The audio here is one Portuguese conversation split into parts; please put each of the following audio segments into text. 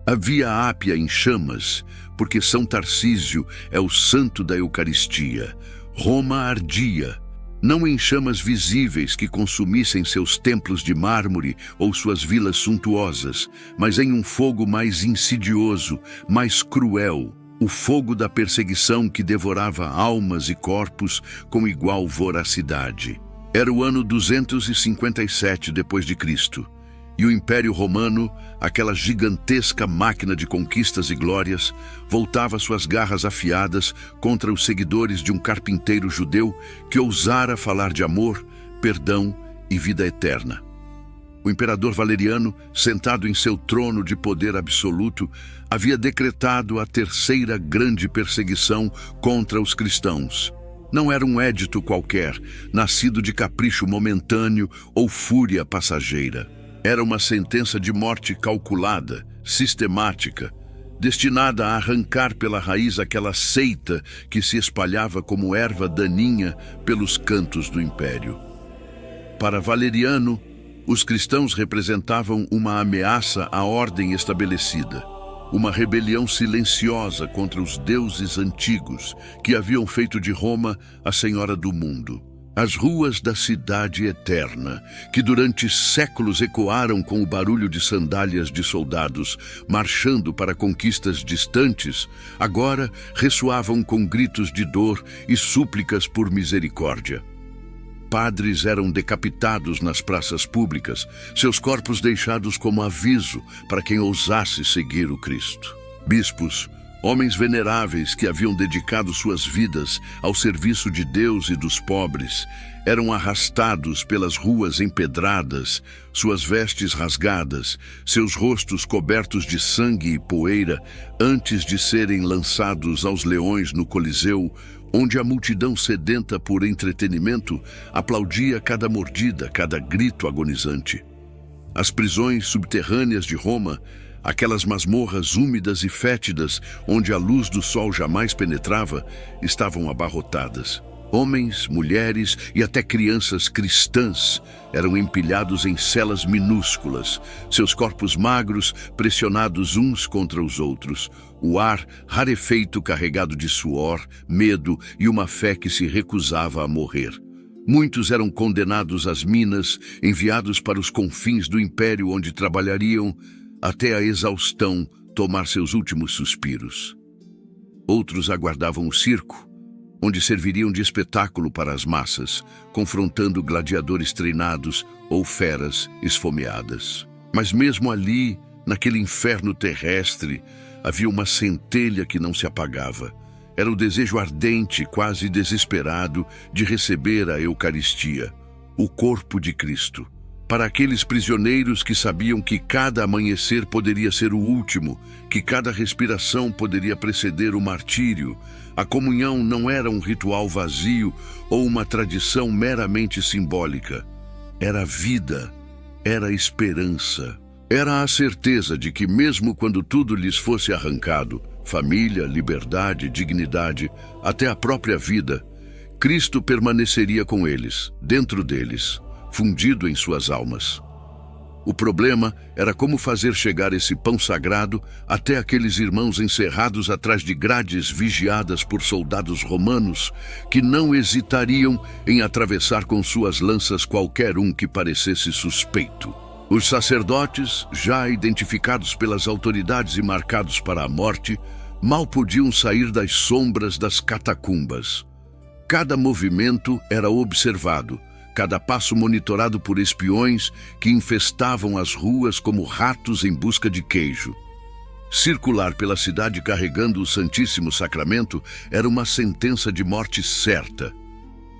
Havia Ápia em chamas, porque São Tarcísio é o santo da Eucaristia. Roma ardia, não em chamas visíveis que consumissem seus templos de mármore ou suas vilas suntuosas, mas em um fogo mais insidioso, mais cruel, o fogo da perseguição que devorava almas e corpos com igual voracidade. Era o ano 257 depois de Cristo, e o Império Romano, aquela gigantesca máquina de conquistas e glórias, voltava suas garras afiadas contra os seguidores de um carpinteiro judeu que ousara falar de amor, perdão e vida eterna. O imperador Valeriano, sentado em seu trono de poder absoluto, havia decretado a terceira grande perseguição contra os cristãos. Não era um édito qualquer, nascido de capricho momentâneo ou fúria passageira. Era uma sentença de morte calculada, sistemática, destinada a arrancar pela raiz aquela seita que se espalhava como erva daninha pelos cantos do império. Para Valeriano, os cristãos representavam uma ameaça à ordem estabelecida, uma rebelião silenciosa contra os deuses antigos que haviam feito de Roma a senhora do mundo. As ruas da cidade eterna, que durante séculos ecoaram com o barulho de sandálias de soldados marchando para conquistas distantes, agora ressoavam com gritos de dor e súplicas por misericórdia. Padres eram decapitados nas praças públicas, seus corpos deixados como aviso para quem ousasse seguir o Cristo. Bispos, homens veneráveis que haviam dedicado suas vidas ao serviço de Deus e dos pobres, eram arrastados pelas ruas empedradas, suas vestes rasgadas, seus rostos cobertos de sangue e poeira, antes de serem lançados aos leões no Coliseu, onde a multidão sedenta por entretenimento aplaudia cada mordida, cada grito agonizante. As prisões subterrâneas de Roma, aquelas masmorras úmidas e fétidas onde a luz do sol jamais penetrava, estavam abarrotadas. Homens, mulheres e até crianças cristãs eram empilhados em celas minúsculas, seus corpos magros pressionados uns contra os outros, o ar rarefeito carregado de suor, medo e uma fé que se recusava a morrer. Muitos eram condenados às minas, enviados para os confins do império onde trabalhariam até a exaustão tomar seus últimos suspiros. Outros aguardavam o circo, onde serviriam de espetáculo para as massas, confrontando gladiadores treinados ou feras esfomeadas. Mas mesmo ali, naquele inferno terrestre, havia uma centelha que não se apagava. Era o desejo ardente, quase desesperado, de receber a Eucaristia, o corpo de Cristo. Para aqueles prisioneiros que sabiam que cada amanhecer poderia ser o último, que cada respiração poderia preceder o martírio, a comunhão não era um ritual vazio ou uma tradição meramente simbólica. Era vida, era esperança, era a certeza de que mesmo quando tudo lhes fosse arrancado, família, liberdade, dignidade, até a própria vida, Cristo permaneceria com eles, dentro deles, fundido em suas almas. O problema era como fazer chegar esse pão sagrado até aqueles irmãos encerrados atrás de grades vigiadas por soldados romanos que não hesitariam em atravessar com suas lanças qualquer um que parecesse suspeito. Os sacerdotes, já identificados pelas autoridades e marcados para a morte, mal podiam sair das sombras das catacumbas. Cada movimento era observado, cada passo monitorado por espiões que infestavam as ruas como ratos em busca de queijo. Circular pela cidade carregando o Santíssimo Sacramento era uma sentença de morte certa.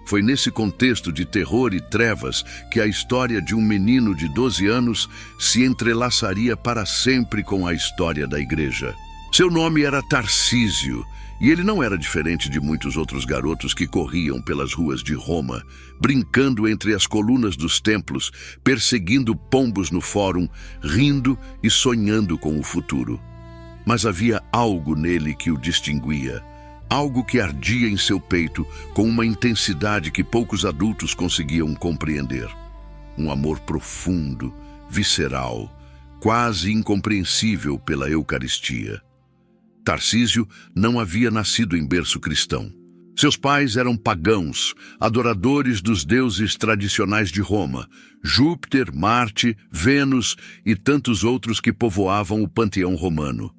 Foi nesse contexto de terror e trevas que a história de um menino de 12 anos se entrelaçaria para sempre com a história da Igreja. Seu nome era Tarcísio, e ele não era diferente de muitos outros garotos que corriam pelas ruas de Roma, brincando entre as colunas dos templos, perseguindo pombos no fórum, rindo e sonhando com o futuro. Mas havia algo nele que o distinguia, algo que ardia em seu peito com uma intensidade que poucos adultos conseguiam compreender. Um amor profundo, visceral, quase incompreensível pela Eucaristia. Tarcísio não havia nascido em berço cristão. Seus pais eram pagãos, adoradores dos deuses tradicionais de Roma, Júpiter, Marte, Vênus e tantos outros que povoavam o panteão romano.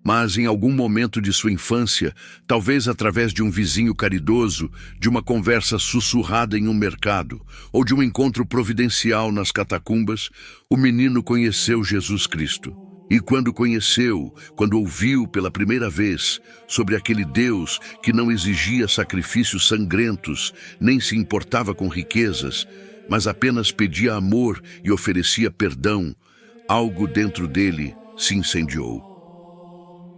Mas em algum momento de sua infância, talvez através de um vizinho caridoso, de uma conversa sussurrada em um mercado ou de um encontro providencial nas catacumbas, o menino conheceu Jesus Cristo. E quando conheceu, quando ouviu pela primeira vez sobre aquele Deus que não exigia sacrifícios sangrentos, nem se importava com riquezas, mas apenas pedia amor e oferecia perdão, algo dentro dele se incendiou.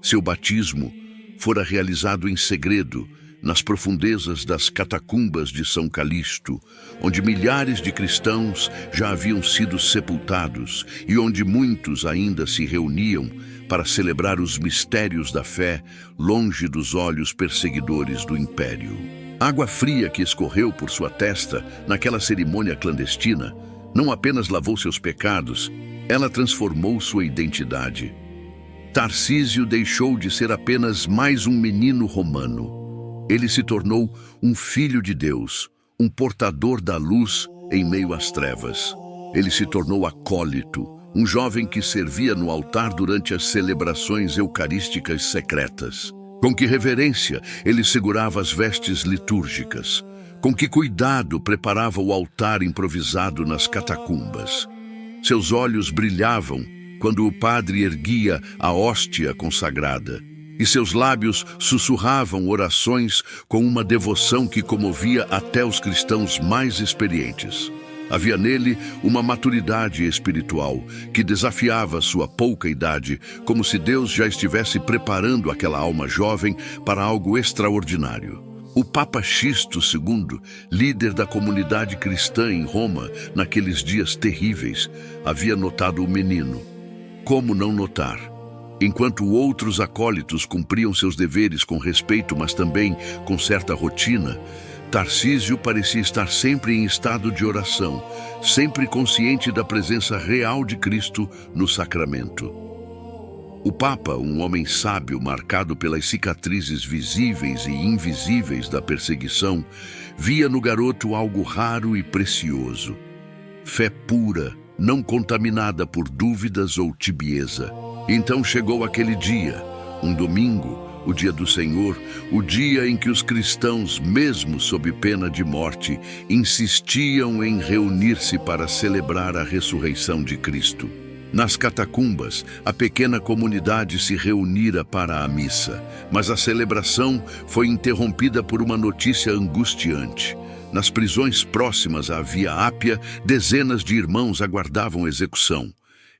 Seu batismo fora realizado em segredo, nas profundezas das catacumbas de São Calixto, onde milhares de cristãos já haviam sido sepultados e onde muitos ainda se reuniam para celebrar os mistérios da fé longe dos olhos perseguidores do império. A água fria que escorreu por sua testa naquela cerimônia clandestina não apenas lavou seus pecados, ela transformou sua identidade. Tarcísio deixou de ser apenas mais um menino romano. Ele se tornou um filho de Deus, um portador da luz em meio às trevas. Ele se tornou acólito, um jovem que servia no altar durante as celebrações eucarísticas secretas. Com que reverência ele segurava as vestes litúrgicas. Com que cuidado preparava o altar improvisado nas catacumbas. Seus olhos brilhavam quando o padre erguia a hóstia consagrada, e seus lábios sussurravam orações com uma devoção que comovia até os cristãos mais experientes. Havia nele uma maturidade espiritual que desafiava sua pouca idade, como se Deus já estivesse preparando aquela alma jovem para algo extraordinário. O Papa Sisto II, líder da comunidade cristã em Roma naqueles dias terríveis, havia notado o menino. Como não notar? Enquanto outros acólitos cumpriam seus deveres com respeito, mas também com certa rotina, Tarcísio parecia estar sempre em estado de oração, sempre consciente da presença real de Cristo no sacramento. O Papa, um homem sábio marcado pelas cicatrizes visíveis e invisíveis da perseguição, via no garoto algo raro e precioso. Fé pura, não contaminada por dúvidas ou tibieza. Então chegou aquele dia, um domingo, o dia do Senhor, o dia em que os cristãos, mesmo sob pena de morte, insistiam em reunir-se para celebrar a ressurreição de Cristo. Nas catacumbas, a pequena comunidade se reunira para a missa, mas a celebração foi interrompida por uma notícia angustiante. Nas prisões próximas à Via Ápia, dezenas de irmãos aguardavam execução.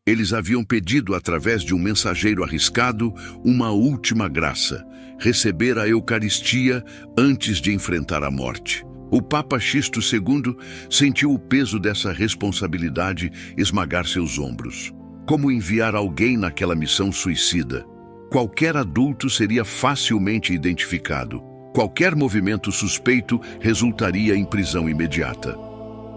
Eles haviam pedido, através de um mensageiro arriscado, uma última graça: receber a Eucaristia antes de enfrentar a morte. O Papa Sisto II sentiu o peso dessa responsabilidade esmagar seus ombros. Como enviar alguém naquela missão suicida? Qualquer adulto seria facilmente identificado. Qualquer movimento suspeito resultaria em prisão imediata.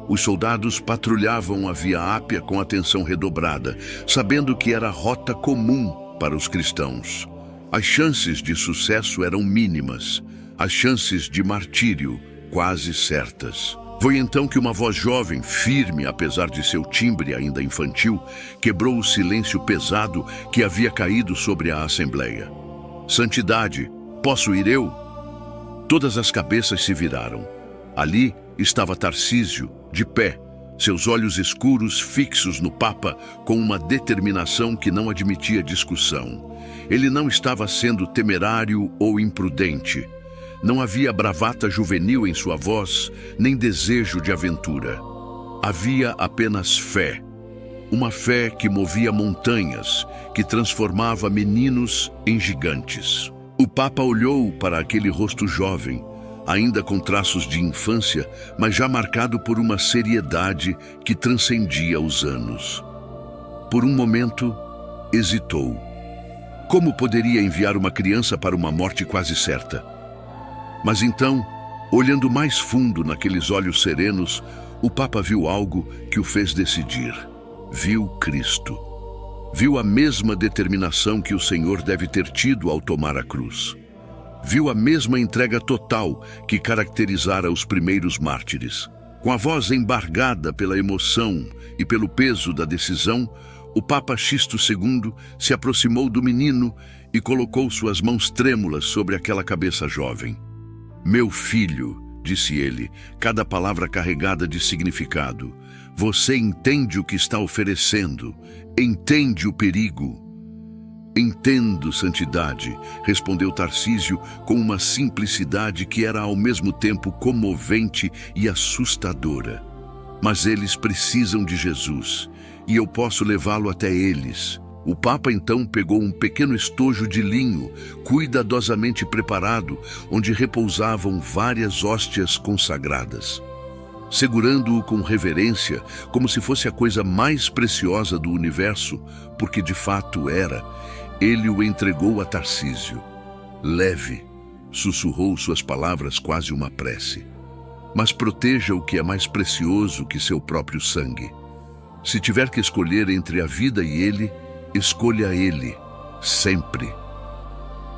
Os soldados patrulhavam a Via Ápia com atenção redobrada, sabendo que era rota comum para os cristãos. As chances de sucesso eram mínimas, as chances de martírio quase certas. Foi então que uma voz jovem, firme apesar de seu timbre ainda infantil, quebrou o silêncio pesado que havia caído sobre a assembleia. Santidade, posso ir eu? Todas as cabeças se viraram. Ali estava Tarcísio, de pé, seus olhos escuros fixos no Papa com uma determinação que não admitia discussão. Ele não estava sendo temerário ou imprudente. Não havia bravata juvenil em sua voz, nem desejo de aventura. Havia apenas fé. Uma fé que movia montanhas, que transformava meninos em gigantes. O Papa olhou para aquele rosto jovem, ainda com traços de infância, mas já marcado por uma seriedade que transcendia os anos. Por um momento, hesitou. Como poderia enviar uma criança para uma morte quase certa? Mas então, olhando mais fundo naqueles olhos serenos, o Papa viu algo que o fez decidir. Viu Cristo. Viu a mesma determinação que o Senhor deve ter tido ao tomar a cruz. Viu a mesma entrega total que caracterizara os primeiros mártires. Com a voz embargada pela emoção e pelo peso da decisão, o Papa Sisto II se aproximou do menino e colocou suas mãos trêmulas sobre aquela cabeça jovem. "Meu filho", disse ele, cada palavra carregada de significado, "você entende o que está oferecendo, entende o perigo." "Entendo, santidade", respondeu Tarcísio com uma simplicidade que era ao mesmo tempo comovente e assustadora. "Mas eles precisam de Jesus, e eu posso levá-lo até eles." O Papa então pegou um pequeno estojo de linho, cuidadosamente preparado, onde repousavam várias hóstias consagradas. Segurando-o com reverência, como se fosse a coisa mais preciosa do universo, porque de fato era, ele o entregou a Tarcísio. "Leve", sussurrou suas palavras quase uma prece. "Mas proteja o que é mais precioso que seu próprio sangue. Se tiver que escolher entre a vida e ele, escolha ele, sempre."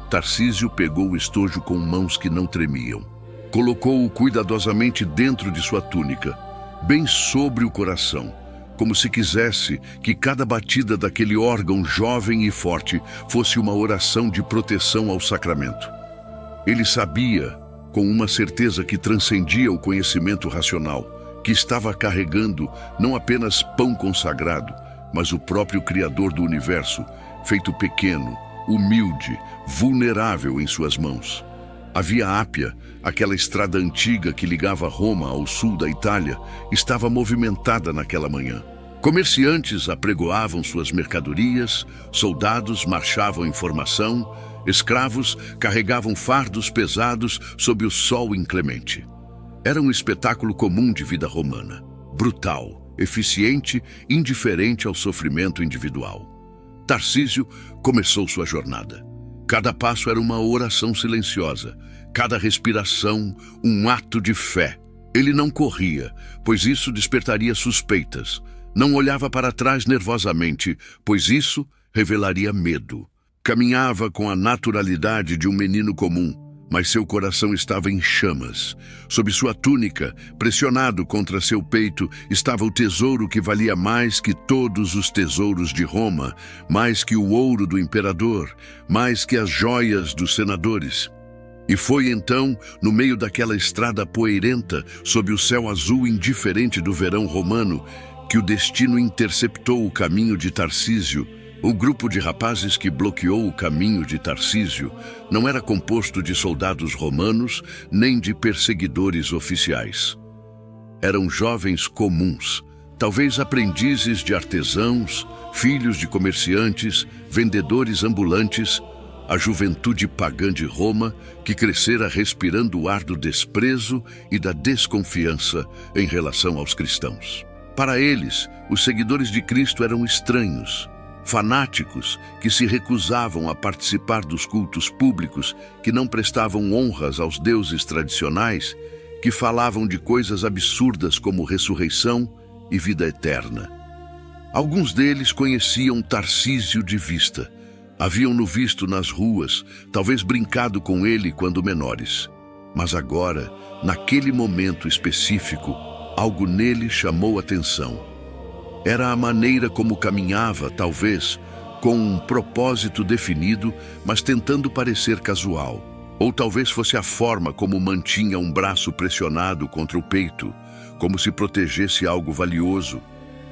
Tarcísio pegou o estojo com mãos que não tremiam. Colocou-o cuidadosamente dentro de sua túnica, bem sobre o coração, como se quisesse que cada batida daquele órgão jovem e forte fosse uma oração de proteção ao sacramento. Ele sabia, com uma certeza que transcendia o conhecimento racional, que estava carregando não apenas pão consagrado, mas o próprio Criador do universo, feito pequeno, humilde, vulnerável em suas mãos. A Via Ápia, aquela estrada antiga que ligava Roma ao sul da Itália, estava movimentada naquela manhã. Comerciantes apregoavam suas mercadorias, soldados marchavam em formação, escravos carregavam fardos pesados sob o sol inclemente. Era um espetáculo comum de vida romana, brutal, eficiente, indiferente ao sofrimento individual. Tarcísio começou sua jornada. Cada passo era uma oração silenciosa, cada respiração um ato de fé. Ele não corria, pois isso despertaria suspeitas. Não olhava para trás nervosamente, pois isso revelaria medo. Caminhava com a naturalidade de um menino comum, mas seu coração estava em chamas. Sob sua túnica, pressionado contra seu peito, estava o tesouro que valia mais que todos os tesouros de Roma, mais que o ouro do imperador, mais que as joias dos senadores. E foi então, no meio daquela estrada poeirenta, sob o céu azul indiferente do verão romano, que o destino interceptou o caminho de Tarcísio. O grupo de rapazes que bloqueou o caminho de Tarcísio não era composto de soldados romanos nem de perseguidores oficiais. Eram jovens comuns, talvez aprendizes de artesãos, filhos de comerciantes, vendedores ambulantes, a juventude pagã de Roma que crescera respirando o ar do desprezo e da desconfiança em relação aos cristãos. Para eles, os seguidores de Cristo eram estranhos, fanáticos que se recusavam a participar dos cultos públicos, que não prestavam honras aos deuses tradicionais, que falavam de coisas absurdas como ressurreição e vida eterna. Alguns deles conheciam Tarcísio de vista. Haviam-no visto nas ruas, talvez brincado com ele quando menores. Mas agora, naquele momento específico, algo nele chamou atenção. Era a maneira como caminhava, talvez, com um propósito definido, mas tentando parecer casual. Ou talvez fosse a forma como mantinha um braço pressionado contra o peito, como se protegesse algo valioso.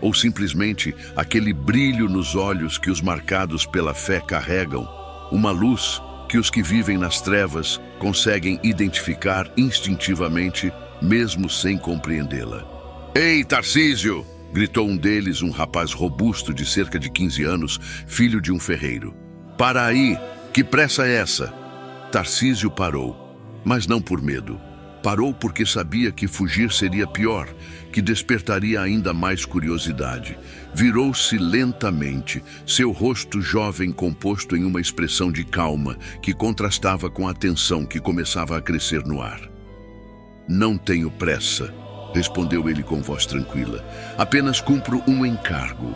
Ou simplesmente aquele brilho nos olhos que os marcados pela fé carregam, uma luz que os que vivem nas trevas conseguem identificar instintivamente, mesmo sem compreendê-la. "Ei, Tarcísio!" gritou um deles, um rapaz robusto de cerca de 15 anos, filho de um ferreiro. "Para aí! Que pressa é essa?" Tarcísio parou, mas não por medo. Parou porque sabia que fugir seria pior, que despertaria ainda mais curiosidade. Virou-se lentamente, seu rosto jovem composto em uma expressão de calma que contrastava com a tensão que começava a crescer no ar. "Não tenho pressa", respondeu ele com voz tranquila. "Apenas cumpro um encargo."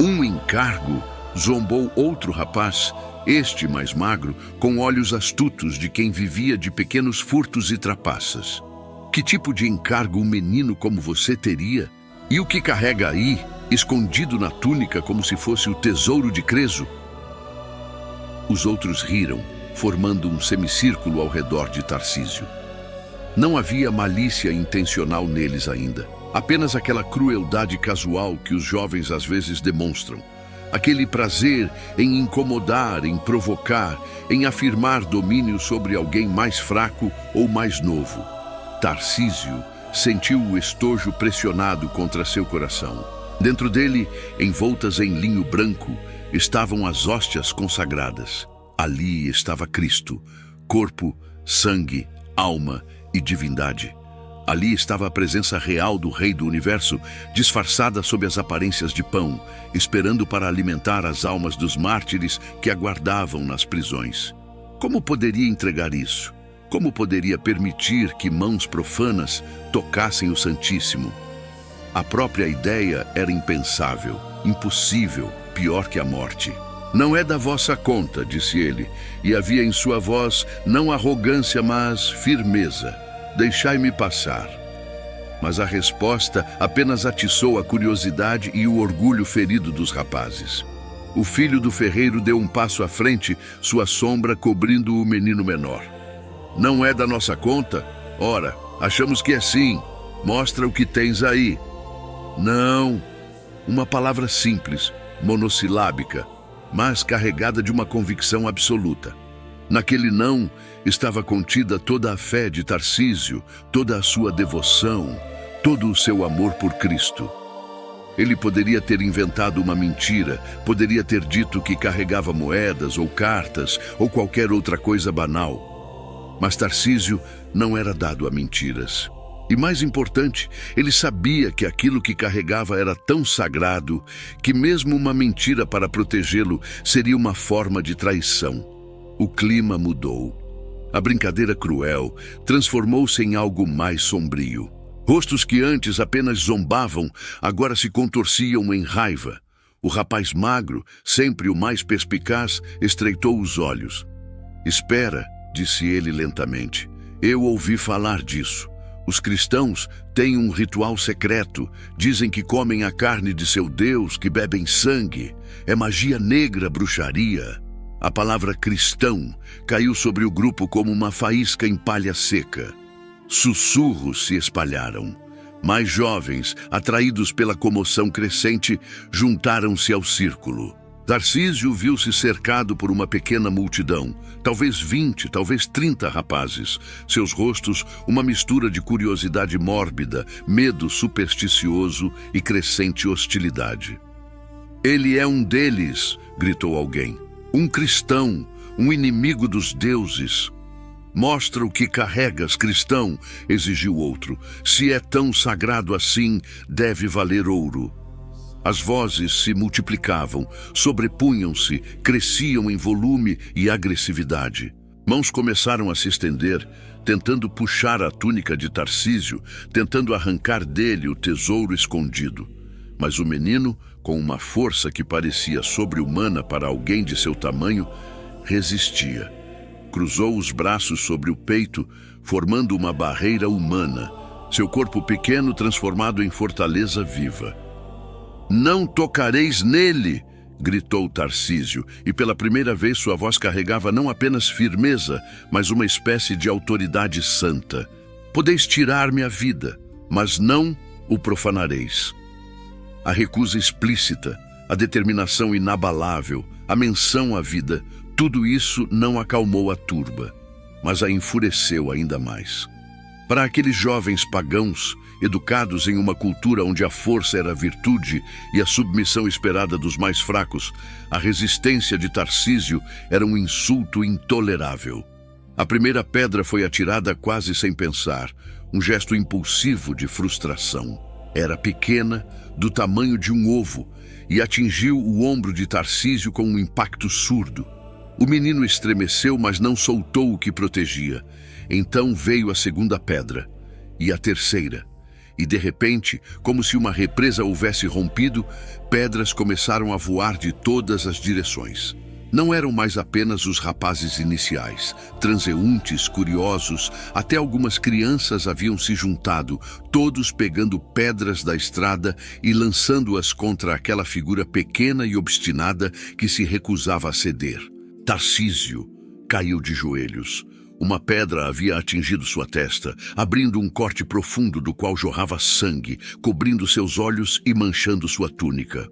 "Um encargo?" Zombou outro rapaz, este mais magro, com olhos astutos de quem vivia de pequenos furtos e trapaças. Que tipo de encargo um menino como você teria? E o que carrega aí, escondido na túnica como se fosse o tesouro de Creso? Os outros riram, formando um semicírculo ao redor de Tarcísio. Não havia malícia intencional neles ainda, apenas aquela crueldade casual que os jovens às vezes demonstram. Aquele prazer em incomodar, em provocar, em afirmar domínio sobre alguém mais fraco ou mais novo. Tarcísio sentiu o estojo pressionado contra seu coração. Dentro dele, envoltas em linho branco, estavam as hóstias consagradas. Ali estava Cristo, corpo, sangue, alma e divindade. Ali estava a presença real do Rei do Universo, disfarçada sob as aparências de pão, esperando para alimentar as almas dos mártires que aguardavam nas prisões. Como poderia entregar isso? Como poderia permitir que mãos profanas tocassem o Santíssimo? A própria ideia era impensável, impossível, pior que a morte. Não é da vossa conta, disse ele, e havia em sua voz não arrogância, mas firmeza. Deixai-me passar. Mas a resposta apenas atiçou a curiosidade e o orgulho ferido dos rapazes. O filho do ferreiro deu um passo à frente, sua sombra cobrindo o menino menor. Não é da nossa conta? Ora, achamos que é sim. Mostra o que tens aí. Não. Uma palavra simples, monossilábica, mas carregada de uma convicção absoluta. Naquele não estava contida toda a fé de Tarcísio, toda a sua devoção, todo o seu amor por Cristo. Ele poderia ter inventado uma mentira, poderia ter dito que carregava moedas ou cartas ou qualquer outra coisa banal. Mas Tarcísio não era dado a mentiras. E mais importante, ele sabia que aquilo que carregava era tão sagrado que mesmo uma mentira para protegê-lo seria uma forma de traição. O clima mudou. A brincadeira cruel transformou-se em algo mais sombrio. Rostos que antes apenas zombavam, agora se contorciam em raiva. O rapaz magro, sempre o mais perspicaz, estreitou os olhos. Espera, disse ele lentamente. Eu ouvi falar disso. Os cristãos têm um ritual secreto. Dizem que comem a carne de seu Deus, que bebem sangue. É magia negra, bruxaria. A palavra cristão caiu sobre o grupo como uma faísca em palha seca. Sussurros se espalharam. Mais jovens, atraídos pela comoção crescente, juntaram-se ao círculo. Tarcísio viu-se cercado por uma pequena multidão, talvez 20, talvez 30 rapazes. Seus rostos, uma mistura de curiosidade mórbida, medo supersticioso e crescente hostilidade. Ele é um deles, gritou alguém. Um cristão, um inimigo dos deuses. Mostra o que carregas, cristão, exigiu outro. Se é tão sagrado assim, deve valer ouro. As vozes se multiplicavam, sobrepunham-se, cresciam em volume e agressividade. Mãos começaram a se estender, tentando puxar a túnica de Tarcísio, tentando arrancar dele o tesouro escondido. Mas o menino, com uma força que parecia sobre-humana para alguém de seu tamanho, resistia. Cruzou os braços sobre o peito, formando uma barreira humana, seu corpo pequeno transformado em fortaleza viva. Não tocareis nele, gritou Tarcísio, e pela primeira vez sua voz carregava não apenas firmeza, mas uma espécie de autoridade santa. Podeis tirar-me a vida, mas não o profanareis. A recusa explícita, a determinação inabalável, a menção à vida, tudo isso não acalmou a turba, mas a enfureceu ainda mais. Para aqueles jovens pagãos, educados em uma cultura onde a força era a virtude e a submissão esperada dos mais fracos, a resistência de Tarcísio era um insulto intolerável. A primeira pedra foi atirada quase sem pensar, um gesto impulsivo de frustração. Era pequena, do tamanho de um ovo, e atingiu o ombro de Tarcísio com um impacto surdo. O menino estremeceu, mas não soltou o que protegia. Então veio a segunda pedra, e a terceira. E de repente, como se uma represa houvesse rompido, pedras começaram a voar de todas as direções. Não eram mais apenas os rapazes iniciais, transeuntes, curiosos, até algumas crianças haviam se juntado, todos pegando pedras da estrada e lançando-as contra aquela figura pequena e obstinada que se recusava a ceder. Tarcísio caiu de joelhos. Uma pedra havia atingido sua testa, abrindo um corte profundo do qual jorrava sangue, cobrindo seus olhos e manchando sua túnica.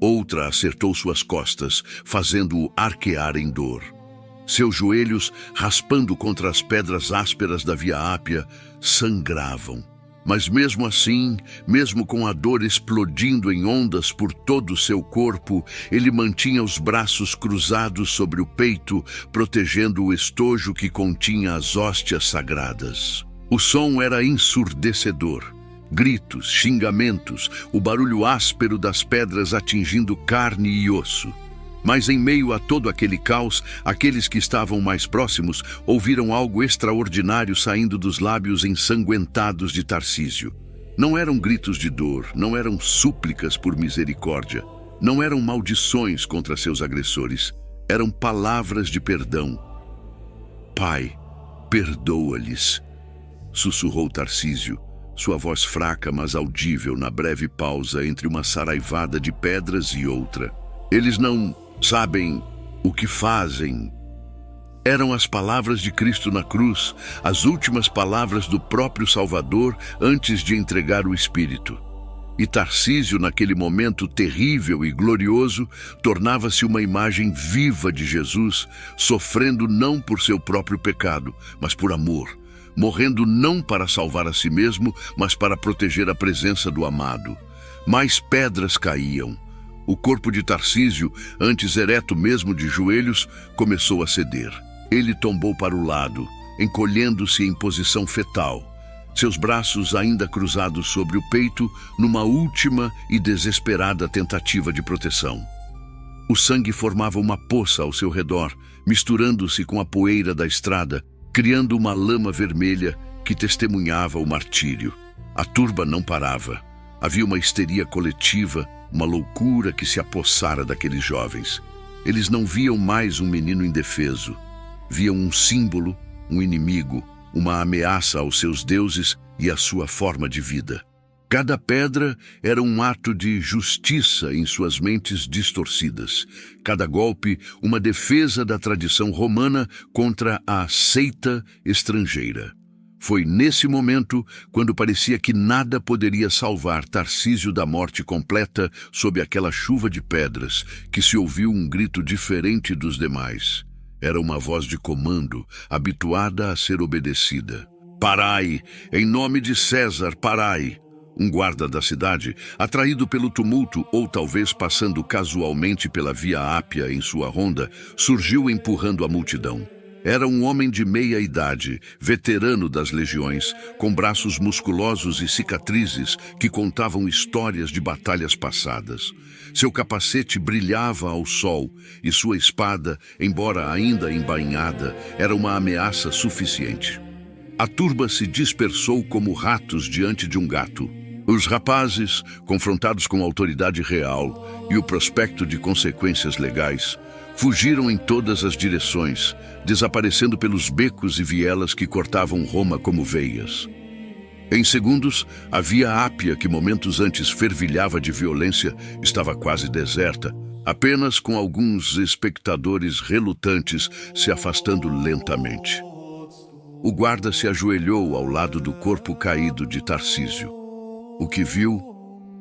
Outra acertou suas costas, fazendo-o arquear em dor. Seus joelhos, raspando contra as pedras ásperas da Via Ápia, sangravam. Mas mesmo assim, mesmo com a dor explodindo em ondas por todo o seu corpo, ele mantinha os braços cruzados sobre o peito, protegendo o estojo que continha as hóstias sagradas. O som era ensurdecedor. Gritos, xingamentos, o barulho áspero das pedras atingindo carne e osso. Mas em meio a todo aquele caos, aqueles que estavam mais próximos ouviram algo extraordinário saindo dos lábios ensanguentados de Tarcísio. Não eram gritos de dor, não eram súplicas por misericórdia, não eram maldições contra seus agressores, eram palavras de perdão. Pai, perdoa-lhes, sussurrou Tarcísio, sua voz fraca mas audível na breve pausa entre uma saraivada de pedras e outra. Eles não sabem o que fazem. Eram as palavras de Cristo na cruz, as últimas palavras do próprio Salvador antes de entregar o Espírito. E Tarcísio, naquele momento terrível e glorioso, tornava-se uma imagem viva de Jesus, sofrendo não por seu próprio pecado, mas por amor, morrendo não para salvar a si mesmo, mas para proteger a presença do amado. Mais pedras caíam. O corpo de Tarcísio, antes ereto mesmo de joelhos, começou a ceder. Ele tombou para o lado, encolhendo-se em posição fetal, seus braços ainda cruzados sobre o peito, numa última e desesperada tentativa de proteção. O sangue formava uma poça ao seu redor, misturando-se com a poeira da estrada, criando uma lama vermelha que testemunhava o martírio. A turba não parava. Havia uma histeria coletiva, uma loucura que se apossara daqueles jovens. Eles não viam mais um menino indefeso. Viam um símbolo, um inimigo, uma ameaça aos seus deuses e à sua forma de vida. Cada pedra era um ato de justiça em suas mentes distorcidas. Cada golpe, uma defesa da tradição romana contra a seita estrangeira. Foi nesse momento, quando parecia que nada poderia salvar Tarcísio da morte completa sob aquela chuva de pedras, que se ouviu um grito diferente dos demais. Era uma voz de comando, habituada a ser obedecida. Parai! Em nome de César, parai! Um guarda da cidade, atraído pelo tumulto ou talvez passando casualmente pela Via Ápia em sua ronda, surgiu empurrando a multidão. Era um homem de meia idade, veterano das legiões, com braços musculosos e cicatrizes que contavam histórias de batalhas passadas. Seu capacete brilhava ao sol e sua espada, embora ainda embainhada, era uma ameaça suficiente. A turba se dispersou como ratos diante de um gato. Os rapazes, confrontados com a autoridade real e o prospecto de consequências legais, fugiram em todas as direções, desaparecendo pelos becos e vielas que cortavam Roma como veias. Em segundos, a Via Ápia, que momentos antes fervilhava de violência, estava quase deserta, apenas com alguns espectadores relutantes se afastando lentamente. O guarda se ajoelhou ao lado do corpo caído de Tarcísio. O que viu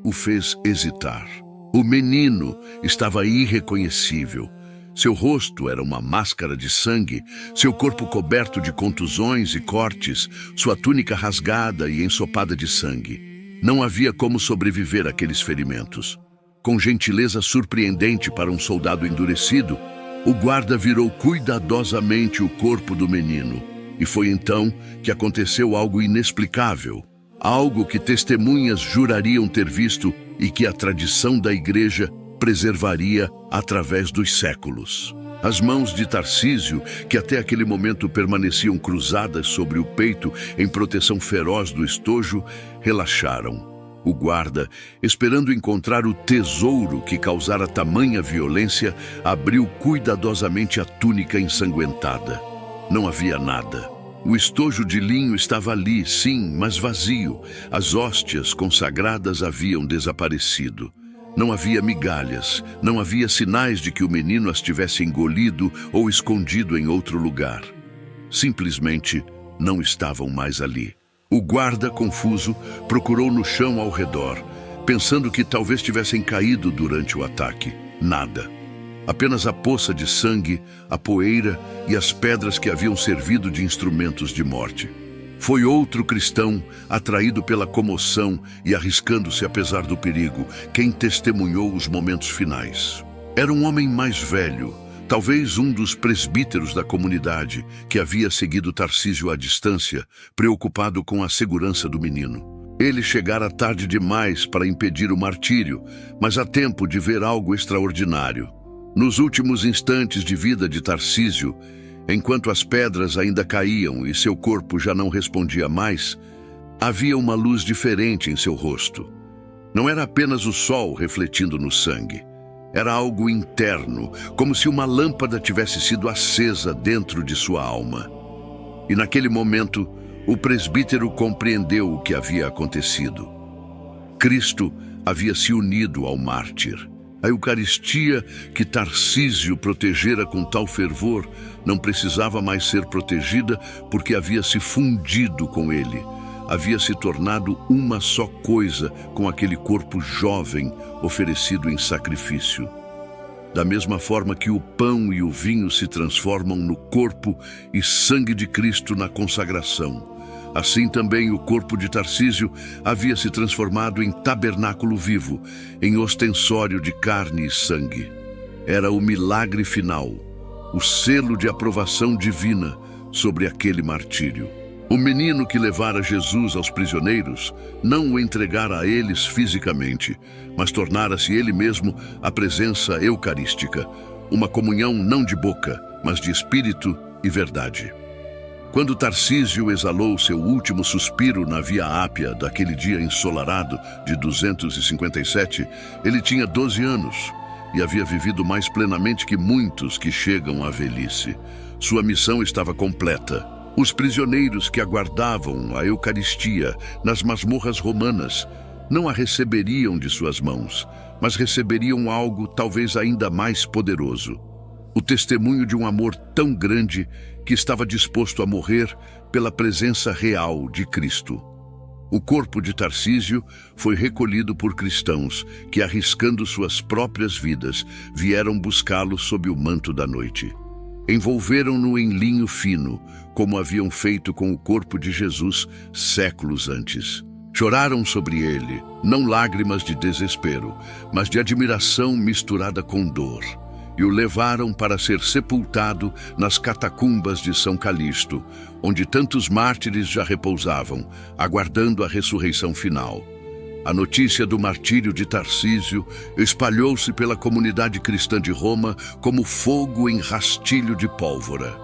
o fez hesitar. O menino estava irreconhecível. Seu rosto era uma máscara de sangue, seu corpo coberto de contusões e cortes, sua túnica rasgada e ensopada de sangue. Não havia como sobreviver àqueles ferimentos. Com gentileza surpreendente para um soldado endurecido, o guarda virou cuidadosamente o corpo do menino. E foi então que aconteceu algo inexplicável. Algo que testemunhas jurariam ter visto e que a tradição da igreja preservaria através dos séculos. As mãos de Tarsísio, que até aquele momento permaneciam cruzadas sobre o peito em proteção feroz do estojo, relaxaram. O guarda, esperando encontrar o tesouro que causara tamanha violência, abriu cuidadosamente a túnica ensanguentada. Não havia nada. O estojo de linho estava ali, sim, mas vazio. As hóstias consagradas haviam desaparecido. Não havia migalhas, não havia sinais de que o menino as tivesse engolido ou escondido em outro lugar. Simplesmente não estavam mais ali. O guarda, confuso, procurou no chão ao redor, pensando que talvez tivessem caído durante o ataque. Nada. Apenas a poça de sangue, a poeira e as pedras que haviam servido de instrumentos de morte. Foi outro cristão, atraído pela comoção e arriscando-se apesar do perigo, quem testemunhou os momentos finais. Era um homem mais velho, talvez um dos presbíteros da comunidade, que havia seguido Tarsísio à distância, preocupado com a segurança do menino. Ele chegara tarde demais para impedir o martírio, mas a tempo de ver algo extraordinário. Nos últimos instantes de vida de Tarsísio, enquanto as pedras ainda caíam e seu corpo já não respondia mais, havia uma luz diferente em seu rosto. Não era apenas o sol refletindo no sangue. Era algo interno, como se uma lâmpada tivesse sido acesa dentro de sua alma. E naquele momento, o presbítero compreendeu o que havia acontecido. Cristo havia se unido ao mártir. A Eucaristia que Tarsísio protegera com tal fervor não precisava mais ser protegida porque havia se fundido com ele. Havia se tornado uma só coisa com aquele corpo jovem oferecido em sacrifício. Da mesma forma que o pão e o vinho se transformam no corpo e sangue de Cristo na consagração, assim também o corpo de Tarsísio havia se transformado em tabernáculo vivo, em ostensório de carne e sangue. Era o milagre final, o selo de aprovação divina sobre aquele martírio. O menino que levara Jesus aos prisioneiros não o entregara a eles fisicamente, mas tornara-se ele mesmo a presença eucarística, uma comunhão não de boca, mas de espírito e verdade. Quando Tarsísio exalou seu último suspiro na Via Ápia daquele dia ensolarado de 257, ele tinha 12 anos e havia vivido mais plenamente que muitos que chegam à velhice. Sua missão estava completa. Os prisioneiros que aguardavam a Eucaristia nas masmorras romanas não a receberiam de suas mãos, mas receberiam algo talvez ainda mais poderoso: o testemunho de um amor tão grande que estava disposto a morrer pela presença real de Cristo. O corpo de Tarsísio foi recolhido por cristãos que, arriscando suas próprias vidas, vieram buscá-lo sob o manto da noite. Envolveram-no em linho fino, como haviam feito com o corpo de Jesus séculos antes. Choraram sobre ele, não lágrimas de desespero, mas de admiração misturada com dor, e o levaram para ser sepultado nas catacumbas de São Calixto, onde tantos mártires já repousavam, aguardando a ressurreição final. A notícia do martírio de Tarsísio espalhou-se pela comunidade cristã de Roma como fogo em rastilho de pólvora.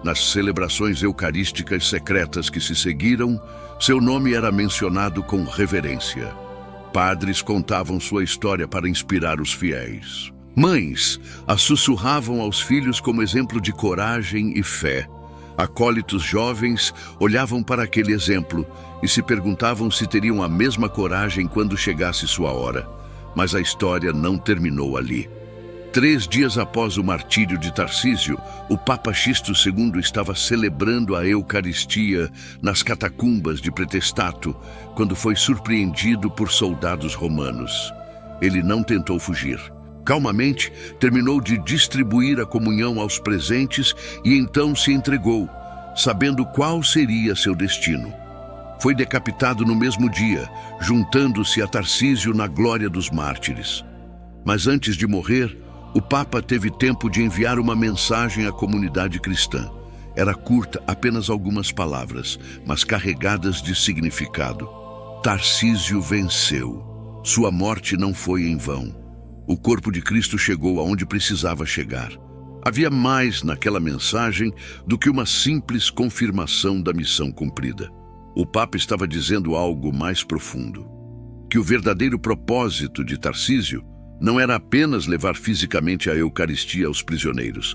Nas celebrações eucarísticas secretas que se seguiram, seu nome era mencionado com reverência. Padres contavam sua história para inspirar os fiéis. Mães a sussurravam aos filhos como exemplo de coragem e fé. Acólitos jovens olhavam para aquele exemplo e se perguntavam se teriam a mesma coragem quando chegasse sua hora. Mas a história não terminou ali. 3 dias após o martírio de Tarsísio, o Papa Xisto II estava celebrando a Eucaristia nas catacumbas de Pretestato, quando foi surpreendido por soldados romanos. Ele não tentou fugir. Calmamente, terminou de distribuir a comunhão aos presentes e então se entregou, sabendo qual seria seu destino. Foi decapitado no mesmo dia, juntando-se a Tarsísio na glória dos mártires. Mas antes de morrer, o Papa teve tempo de enviar uma mensagem à comunidade cristã. Era curta, apenas algumas palavras, mas carregadas de significado. Tarsísio venceu. Sua morte não foi em vão. O corpo de Cristo chegou aonde precisava chegar. Havia mais naquela mensagem do que uma simples confirmação da missão cumprida. O Papa estava dizendo algo mais profundo: que o verdadeiro propósito de Tarcísio não era apenas levar fisicamente a Eucaristia aos prisioneiros,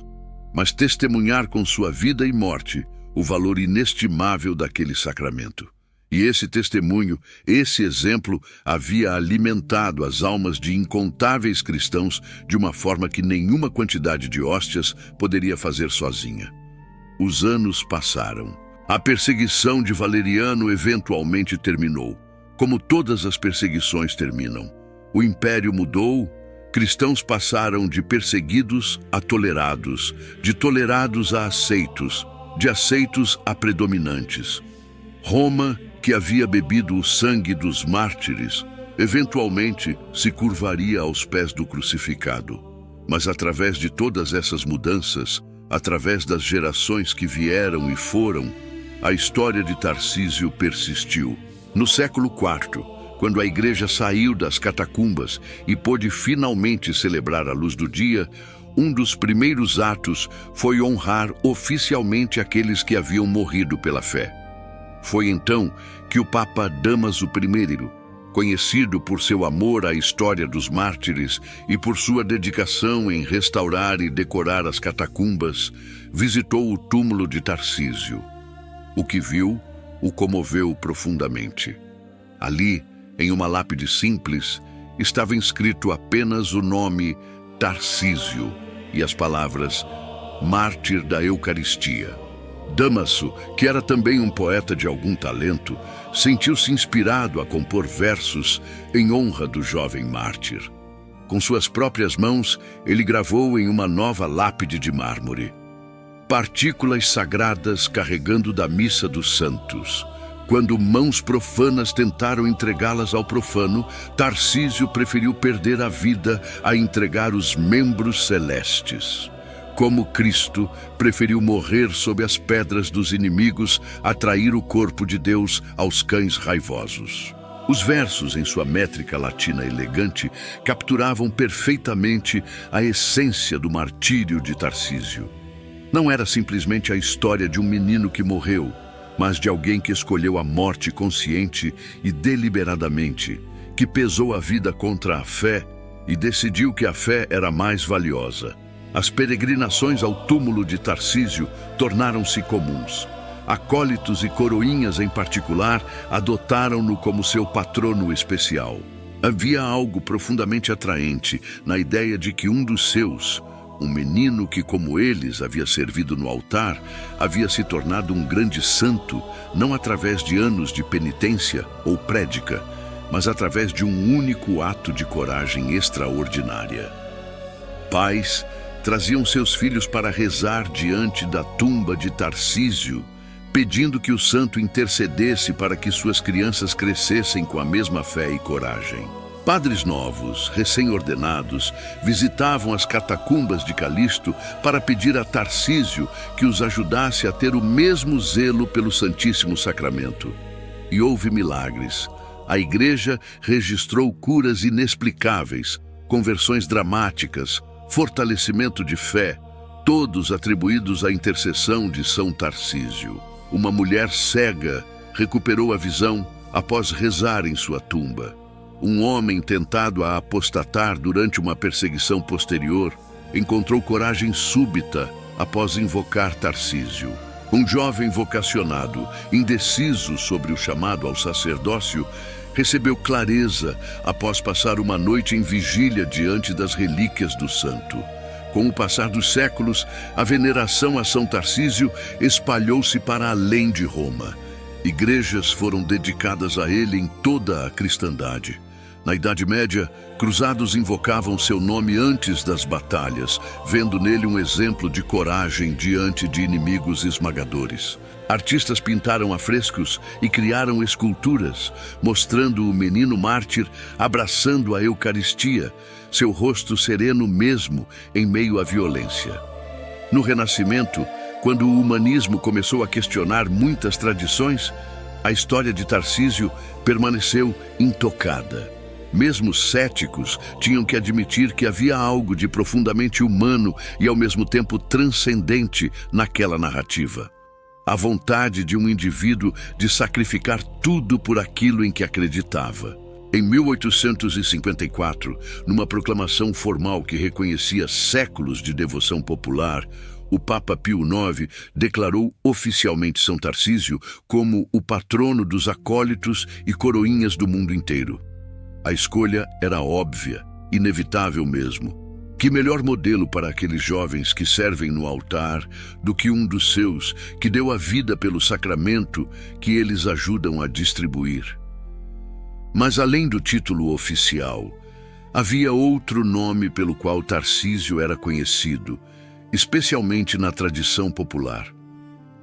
mas testemunhar com sua vida e morte o valor inestimável daquele sacramento. E esse testemunho, esse exemplo, havia alimentado as almas de incontáveis cristãos de uma forma que nenhuma quantidade de hóstias poderia fazer sozinha. Os anos passaram. A perseguição de Valeriano eventualmente terminou, como todas as perseguições terminam. O império mudou, cristãos passaram de perseguidos a tolerados, de tolerados a aceitos, de aceitos a predominantes. Roma, que havia bebido o sangue dos mártires, eventualmente se curvaria aos pés do crucificado. Mas através de todas essas mudanças, através das gerações que vieram e foram, a história de Tarcísio persistiu. No século IV, quando a igreja saiu das catacumbas e pôde finalmente celebrar a luz do dia, um dos primeiros atos foi honrar oficialmente aqueles que haviam morrido pela fé. Foi então que o Papa Dámaso I, conhecido por seu amor à história dos mártires e por sua dedicação em restaurar e decorar as catacumbas, visitou o túmulo de Tarcísio. O que viu o comoveu profundamente. Ali, em uma lápide simples, estava inscrito apenas o nome Tarcísio e as palavras Mártir da Eucaristia. Dámaso, que era também um poeta de algum talento, sentiu-se inspirado a compor versos em honra do jovem mártir. Com suas próprias mãos, ele gravou em uma nova lápide de mármore: partículas sagradas carregando da missa dos santos. Quando mãos profanas tentaram entregá-las ao profano, Tarcísio preferiu perder a vida a entregar os membros celestes. Como Cristo preferiu morrer sob as pedras dos inimigos a trair o corpo de Deus aos cães raivosos. Os versos, em sua métrica latina elegante, capturavam perfeitamente a essência do martírio de Tarcísio. Não era simplesmente a história de um menino que morreu, mas de alguém que escolheu a morte consciente e deliberadamente, que pesou a vida contra a fé e decidiu que a fé era mais valiosa. As peregrinações ao túmulo de Tarcísio tornaram-se comuns. Acólitos e coroinhas, em particular, adotaram-no como seu patrono especial. Havia algo profundamente atraente na ideia de que um dos seus, um menino que, como eles, havia servido no altar, havia se tornado um grande santo, não através de anos de penitência ou prédica, mas através de um único ato de coragem extraordinária. Pais traziam seus filhos para rezar diante da tumba de Tarcísio, pedindo que o santo intercedesse para que suas crianças crescessem com a mesma fé e coragem. Padres novos, recém-ordenados, visitavam as catacumbas de Calixto para pedir a Tarcísio que os ajudasse a ter o mesmo zelo pelo Santíssimo Sacramento. E houve milagres. A Igreja registrou curas inexplicáveis, conversões dramáticas, fortalecimento de fé, todos atribuídos à intercessão de São Tarcísio. Uma mulher cega recuperou a visão após rezar em sua tumba. Um homem tentado a apostatar durante uma perseguição posterior encontrou coragem súbita após invocar Tarcísio. Um jovem vocacionado, indeciso sobre o chamado ao sacerdócio, recebeu clareza após passar uma noite em vigília diante das relíquias do santo. Com o passar dos séculos, a veneração a São Tarcísio espalhou-se para além de Roma. Igrejas foram dedicadas a ele em toda a cristandade. Na Idade Média, cruzados invocavam seu nome antes das batalhas, vendo nele um exemplo de coragem diante de inimigos esmagadores. Artistas pintaram afrescos e criaram esculturas, mostrando o menino mártir abraçando a Eucaristia, seu rosto sereno mesmo em meio à violência. No Renascimento, quando o humanismo começou a questionar muitas tradições, a história de Tarcísio permaneceu intocada. Mesmo céticos tinham que admitir que havia algo de profundamente humano e ao mesmo tempo transcendente naquela narrativa. A vontade de um indivíduo de sacrificar tudo por aquilo em que acreditava. Em 1854, numa proclamação formal que reconhecia séculos de devoção popular, o Papa Pio IX declarou oficialmente São Tarcísio como o patrono dos acólitos e coroinhas do mundo inteiro. A escolha era óbvia, inevitável mesmo. Que melhor modelo para aqueles jovens que servem no altar do que um dos seus que deu a vida pelo sacramento que eles ajudam a distribuir? Mas além do título oficial, havia outro nome pelo qual Tarcísio era conhecido, especialmente na tradição popular: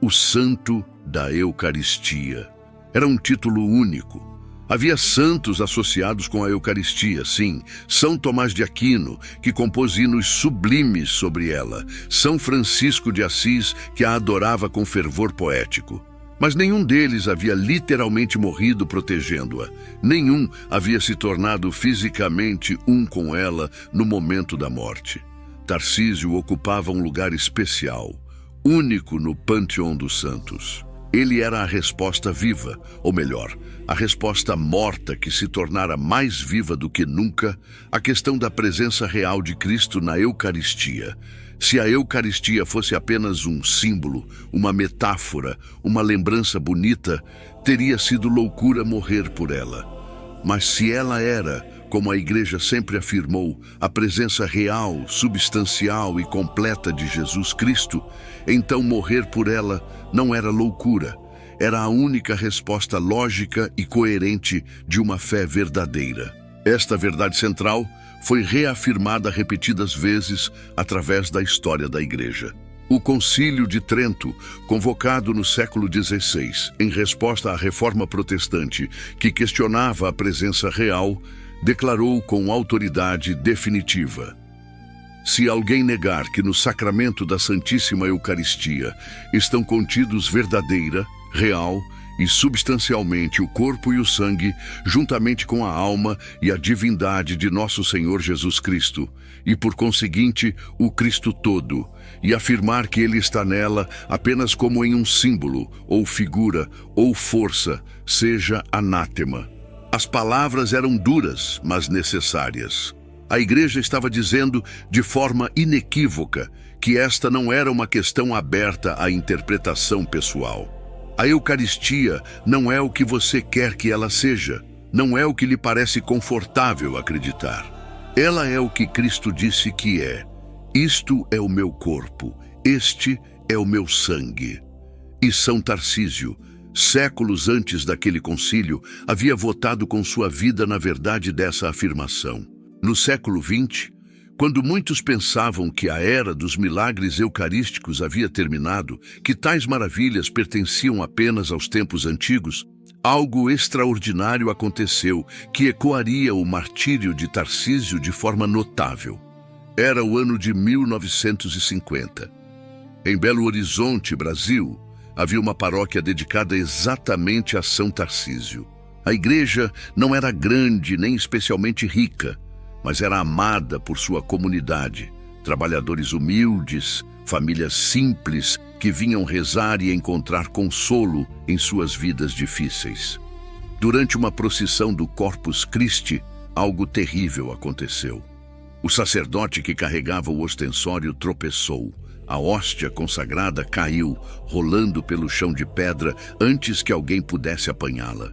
o Santo da Eucaristia. Era um título único. Havia santos associados com a Eucaristia, sim. São Tomás de Aquino, que compôs hinos sublimes sobre ela. São Francisco de Assis, que a adorava com fervor poético. Mas nenhum deles havia literalmente morrido protegendo-a. Nenhum havia se tornado fisicamente um com ela no momento da morte. Tarcísio ocupava um lugar especial, único no panteão dos santos. Ele era a resposta viva, ou melhor, a resposta morta que se tornara mais viva do que nunca à questão da presença real de Cristo na Eucaristia. Se a Eucaristia fosse apenas um símbolo, uma metáfora, uma lembrança bonita, teria sido loucura morrer por ela. Mas se ela era, como a Igreja sempre afirmou, a presença real, substancial e completa de Jesus Cristo, então morrer por ela não era loucura, era a única resposta lógica e coerente de uma fé verdadeira. Esta verdade central foi reafirmada repetidas vezes através da história da Igreja. O Concílio de Trento, convocado no século XVI, em resposta à Reforma Protestante, que questionava a presença real, declarou com autoridade definitiva: se alguém negar que no sacramento da Santíssima Eucaristia estão contidos verdadeira, real e substancialmente o corpo e o sangue, juntamente com a alma e a divindade de nosso Senhor Jesus Cristo, e por conseguinte o Cristo todo, e afirmar que ele está nela apenas como em um símbolo, ou figura, ou força, seja anátema. As palavras eram duras, mas necessárias. A Igreja estava dizendo de forma inequívoca que esta não era uma questão aberta à interpretação pessoal. A Eucaristia não é o que você quer que ela seja, não é o que lhe parece confortável acreditar. Ela é o que Cristo disse que é. Isto é o meu corpo, este é o meu sangue. E São Tarcísio, séculos antes daquele concílio, havia votado com sua vida na verdade dessa afirmação. No século XX, quando muitos pensavam que a era dos milagres eucarísticos havia terminado, que tais maravilhas pertenciam apenas aos tempos antigos, algo extraordinário aconteceu que ecoaria o martírio de Tarcísio de forma notável. Era o ano de 1950. Em Belo Horizonte, Brasil, havia uma paróquia dedicada exatamente a São Tarcísio. A igreja não era grande nem especialmente rica, mas era amada por sua comunidade, trabalhadores humildes, famílias simples que vinham rezar e encontrar consolo em suas vidas difíceis. Durante uma procissão do Corpus Christi, algo terrível aconteceu. O sacerdote que carregava o ostensório tropeçou. A hóstia consagrada caiu, rolando pelo chão de pedra antes que alguém pudesse apanhá-la.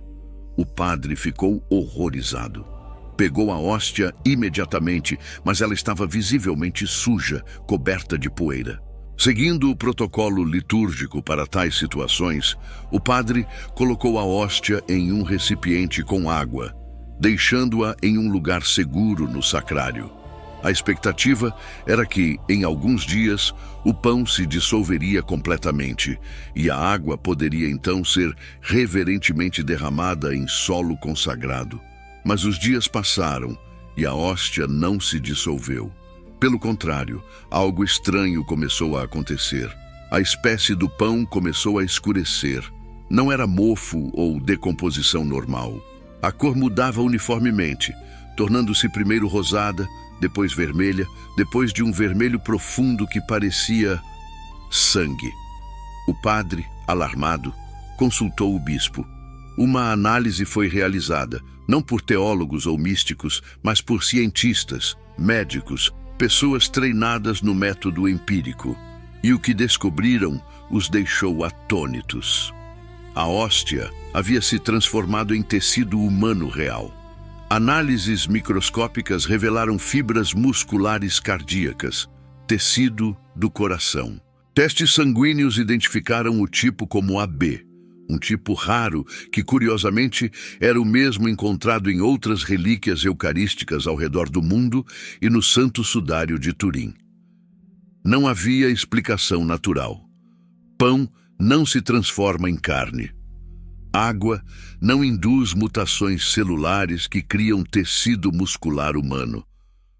O padre ficou horrorizado. Pegou a hóstia imediatamente, mas ela estava visivelmente suja, coberta de poeira. Seguindo o protocolo litúrgico para tais situações, o padre colocou a hóstia em um recipiente com água, deixando-a em um lugar seguro no sacrário. A expectativa era que, em alguns dias, o pão se dissolveria completamente e a água poderia então ser reverentemente derramada em solo consagrado. Mas os dias passaram e a hóstia não se dissolveu. Pelo contrário, algo estranho começou a acontecer. A espécie do pão começou a escurecer. Não era mofo ou decomposição normal. A cor mudava uniformemente. tornando-se primeiro rosada, depois vermelha, depois de um vermelho profundo que parecia sangue. O padre, alarmado, consultou o bispo. Uma análise foi realizada, não por teólogos ou místicos, mas por cientistas, médicos, pessoas treinadas no método empírico. E o que descobriram os deixou atônitos. A hóstia havia se transformado em tecido humano real. Análises microscópicas revelaram fibras musculares cardíacas, tecido do coração. Testes sanguíneos identificaram o tipo como AB, um tipo raro que, curiosamente, era o mesmo encontrado em outras relíquias eucarísticas ao redor do mundo e no Santo Sudário de Turim. Não havia explicação natural. Pão não se transforma em carne. Água não induz mutações celulares que criam tecido muscular humano.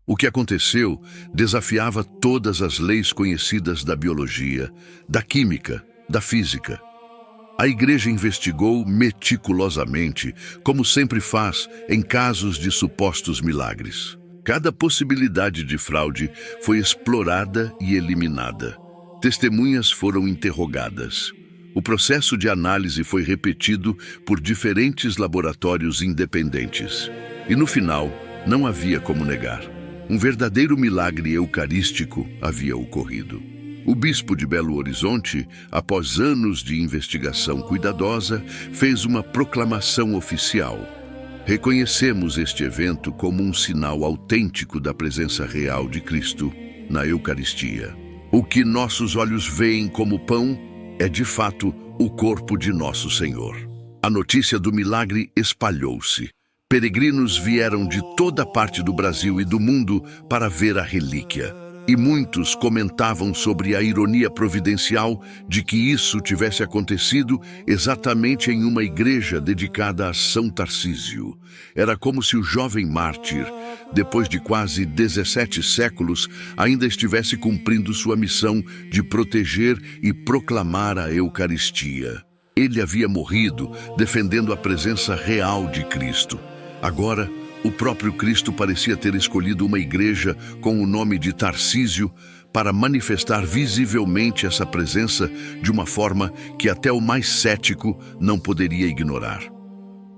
O que aconteceu desafiava todas as leis conhecidas da biologia, da química, da física. A Igreja investigou meticulosamente, como sempre faz em casos de supostos milagres. Cada possibilidade de fraude foi explorada e eliminada. Testemunhas foram interrogadas. O processo de análise foi repetido por diferentes laboratórios independentes. E no final, não havia como negar. Um verdadeiro milagre eucarístico havia ocorrido. O bispo de Belo Horizonte, após anos de investigação cuidadosa, fez uma proclamação oficial. Reconhecemos este evento como um sinal autêntico da presença real de Cristo na Eucaristia. O que nossos olhos veem como pão é, de fato, o corpo de nosso Senhor. A notícia do milagre espalhou-se. Peregrinos vieram de toda parte do Brasil e do mundo para ver a relíquia. E muitos comentavam sobre a ironia providencial de que isso tivesse acontecido exatamente em uma igreja dedicada a São Tarcísio. Era como se o jovem mártir, depois de quase 17 séculos, ainda estivesse cumprindo sua missão de proteger e proclamar a Eucaristia. Ele havia morrido defendendo a presença real de Cristo. Agora, o próprio Cristo parecia ter escolhido uma igreja com o nome de Tarcísio para manifestar visivelmente essa presença de uma forma que até o mais cético não poderia ignorar.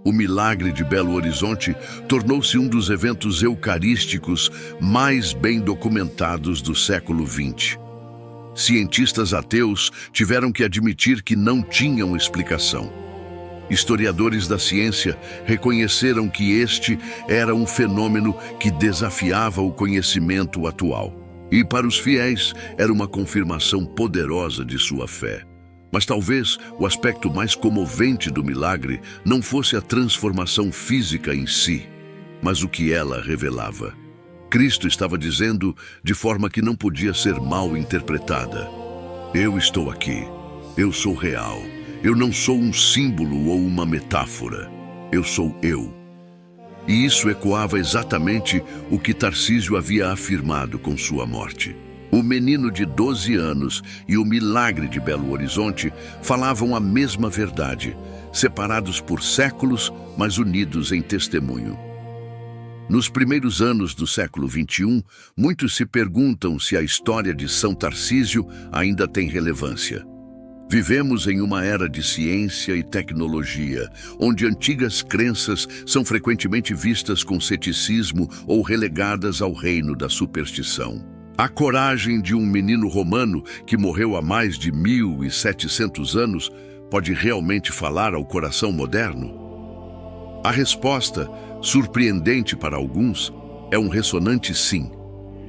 O milagre de Belo Horizonte tornou-se um dos eventos eucarísticos mais bem documentados do século XX. Cientistas ateus tiveram que admitir que não tinham explicação. Historiadores da ciência reconheceram que este era um fenômeno que desafiava o conhecimento atual. E para os fiéis era uma confirmação poderosa de sua fé. Mas talvez o aspecto mais comovente do milagre não fosse a transformação física em si, mas o que ela revelava. Cristo estava dizendo de forma que não podia ser mal interpretada: eu estou aqui, eu sou real. Eu não sou um símbolo ou uma metáfora. Eu sou eu. E isso ecoava exatamente o que Tarcísio havia afirmado com sua morte. O menino de 12 anos e o milagre de Belo Horizonte falavam a mesma verdade, separados por séculos, mas unidos em testemunho. Nos primeiros anos do século XXI, muitos se perguntam se a história de São Tarcísio ainda tem relevância. Vivemos em uma era de ciência e tecnologia, onde antigas crenças são frequentemente vistas com ceticismo ou relegadas ao reino da superstição. A coragem de um menino romano que morreu há mais de 1700 anos pode realmente falar ao coração moderno? A resposta, surpreendente para alguns, é um ressonante sim,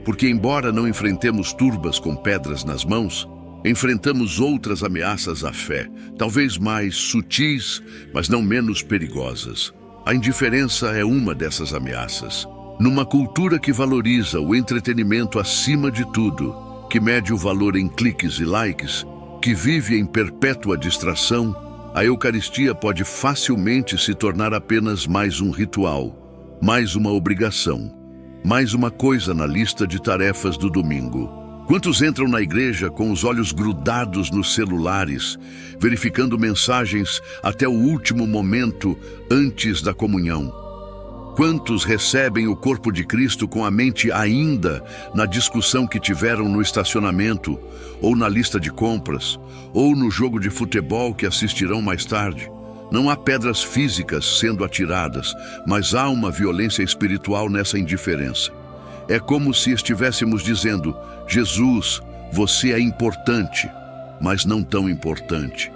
porque embora não enfrentemos turbas com pedras nas mãos, enfrentamos outras ameaças à fé, talvez mais sutis, mas não menos perigosas. A indiferença é uma dessas ameaças. Numa cultura que valoriza o entretenimento acima de tudo, que mede o valor em cliques e likes, que vive em perpétua distração, a Eucaristia pode facilmente se tornar apenas mais um ritual, mais uma obrigação, mais uma coisa na lista de tarefas do domingo. Quantos entram na igreja com os olhos grudados nos celulares, verificando mensagens até o último momento antes da comunhão? Quantos recebem o corpo de Cristo com a mente ainda na discussão que tiveram no estacionamento, ou na lista de compras, ou no jogo de futebol que assistirão mais tarde? Não há pedras físicas sendo atiradas, mas há uma violência espiritual nessa indiferença. É como se estivéssemos dizendo: Jesus, você é importante, mas não tão importante.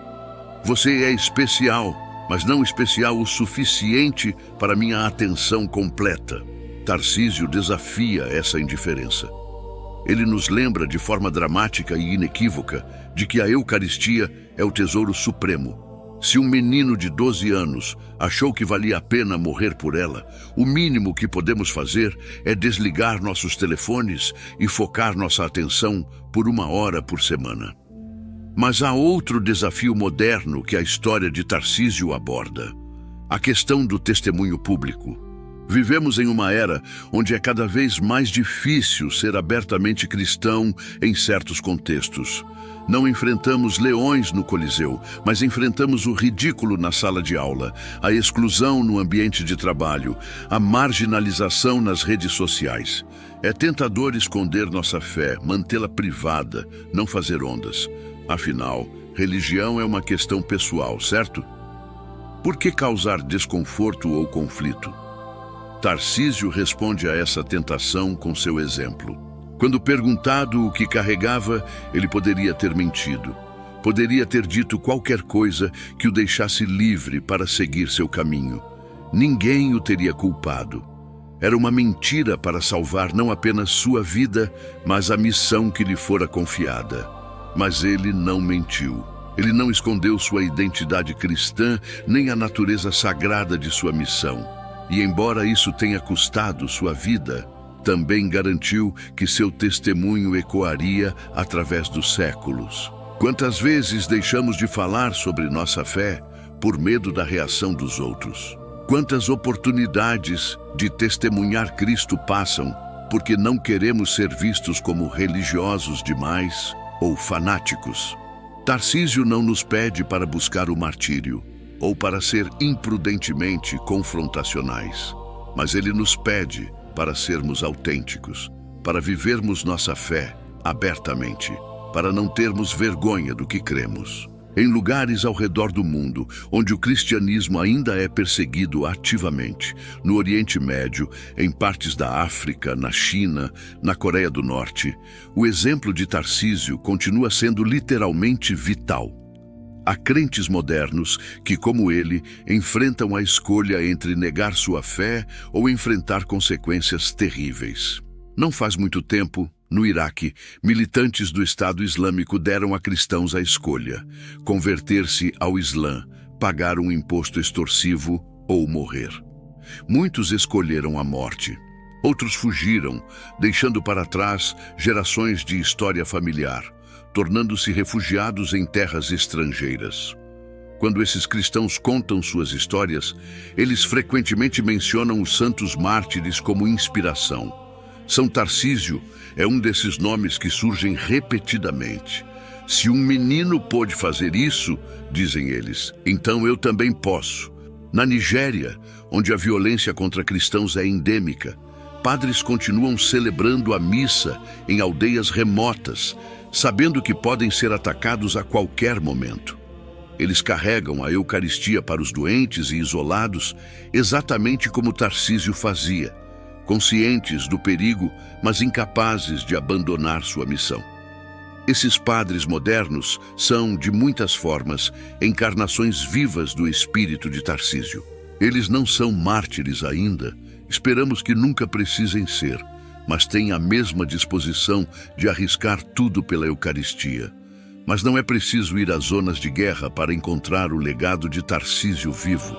Você é especial, mas não especial o suficiente para minha atenção completa. Tarcísio desafia essa indiferença. Ele nos lembra de forma dramática e inequívoca de que a Eucaristia é o tesouro supremo. Se um menino de 12 anos achou que valia a pena morrer por ela, o mínimo que podemos fazer é desligar nossos telefones e focar nossa atenção por 1 hora por semana. Mas há outro desafio moderno que a história de Tarcísio aborda: a questão do testemunho público. Vivemos em uma era onde é cada vez mais difícil ser abertamente cristão em certos contextos. Não enfrentamos leões no Coliseu, mas enfrentamos o ridículo na sala de aula, a exclusão no ambiente de trabalho, a marginalização nas redes sociais. É tentador esconder nossa fé, mantê-la privada, não fazer ondas. Afinal, religião é uma questão pessoal, certo? Por que causar desconforto ou conflito? Tarcísio responde a essa tentação com seu exemplo. Quando perguntado o que carregava, ele poderia ter mentido. Poderia ter dito qualquer coisa que o deixasse livre para seguir seu caminho. Ninguém o teria culpado. Era uma mentira para salvar não apenas sua vida, mas a missão que lhe fora confiada. Mas ele não mentiu. Ele não escondeu sua identidade cristã, nem a natureza sagrada de sua missão. E embora isso tenha custado sua vida, também garantiu que seu testemunho ecoaria através dos séculos. Quantas vezes deixamos de falar sobre nossa fé por medo da reação dos outros? Quantas oportunidades de testemunhar Cristo passam porque não queremos ser vistos como religiosos demais ou fanáticos? Tarcísio não nos pede para buscar o martírio ou para ser imprudentemente confrontacionais, mas ele nos pede para sermos autênticos, para vivermos nossa fé abertamente, para não termos vergonha do que cremos. Em lugares ao redor do mundo, onde o cristianismo ainda é perseguido ativamente, no Oriente Médio, em partes da África, na China, na Coreia do Norte, o exemplo de Tarcísio continua sendo literalmente vital. Há crentes modernos que, como ele, enfrentam a escolha entre negar sua fé ou enfrentar consequências terríveis. Não faz muito tempo, no Iraque, militantes do Estado Islâmico deram a cristãos a escolha: converter-se ao Islã, pagar um imposto extorsivo ou morrer. Muitos escolheram a morte. Outros fugiram, deixando para trás gerações de história familiar, tornando-se refugiados em terras estrangeiras. Quando esses cristãos contam suas histórias, eles frequentemente mencionam os santos mártires como inspiração. São Tarcísio é um desses nomes que surgem repetidamente. Se um menino pôde fazer isso, dizem eles, então eu também posso. Na Nigéria, onde a violência contra cristãos é endêmica, padres continuam celebrando a missa em aldeias remotas, sabendo que podem ser atacados a qualquer momento. Eles carregam a Eucaristia para os doentes e isolados, exatamente como Tarcísio fazia, conscientes do perigo, mas incapazes de abandonar sua missão. Esses padres modernos são, de muitas formas, encarnações vivas do espírito de Tarcísio. Eles não são mártires ainda, esperamos que nunca precisem ser, mas têm a mesma disposição de arriscar tudo pela Eucaristia. Mas não é preciso ir às zonas de guerra para encontrar o legado de Tarcísio vivo.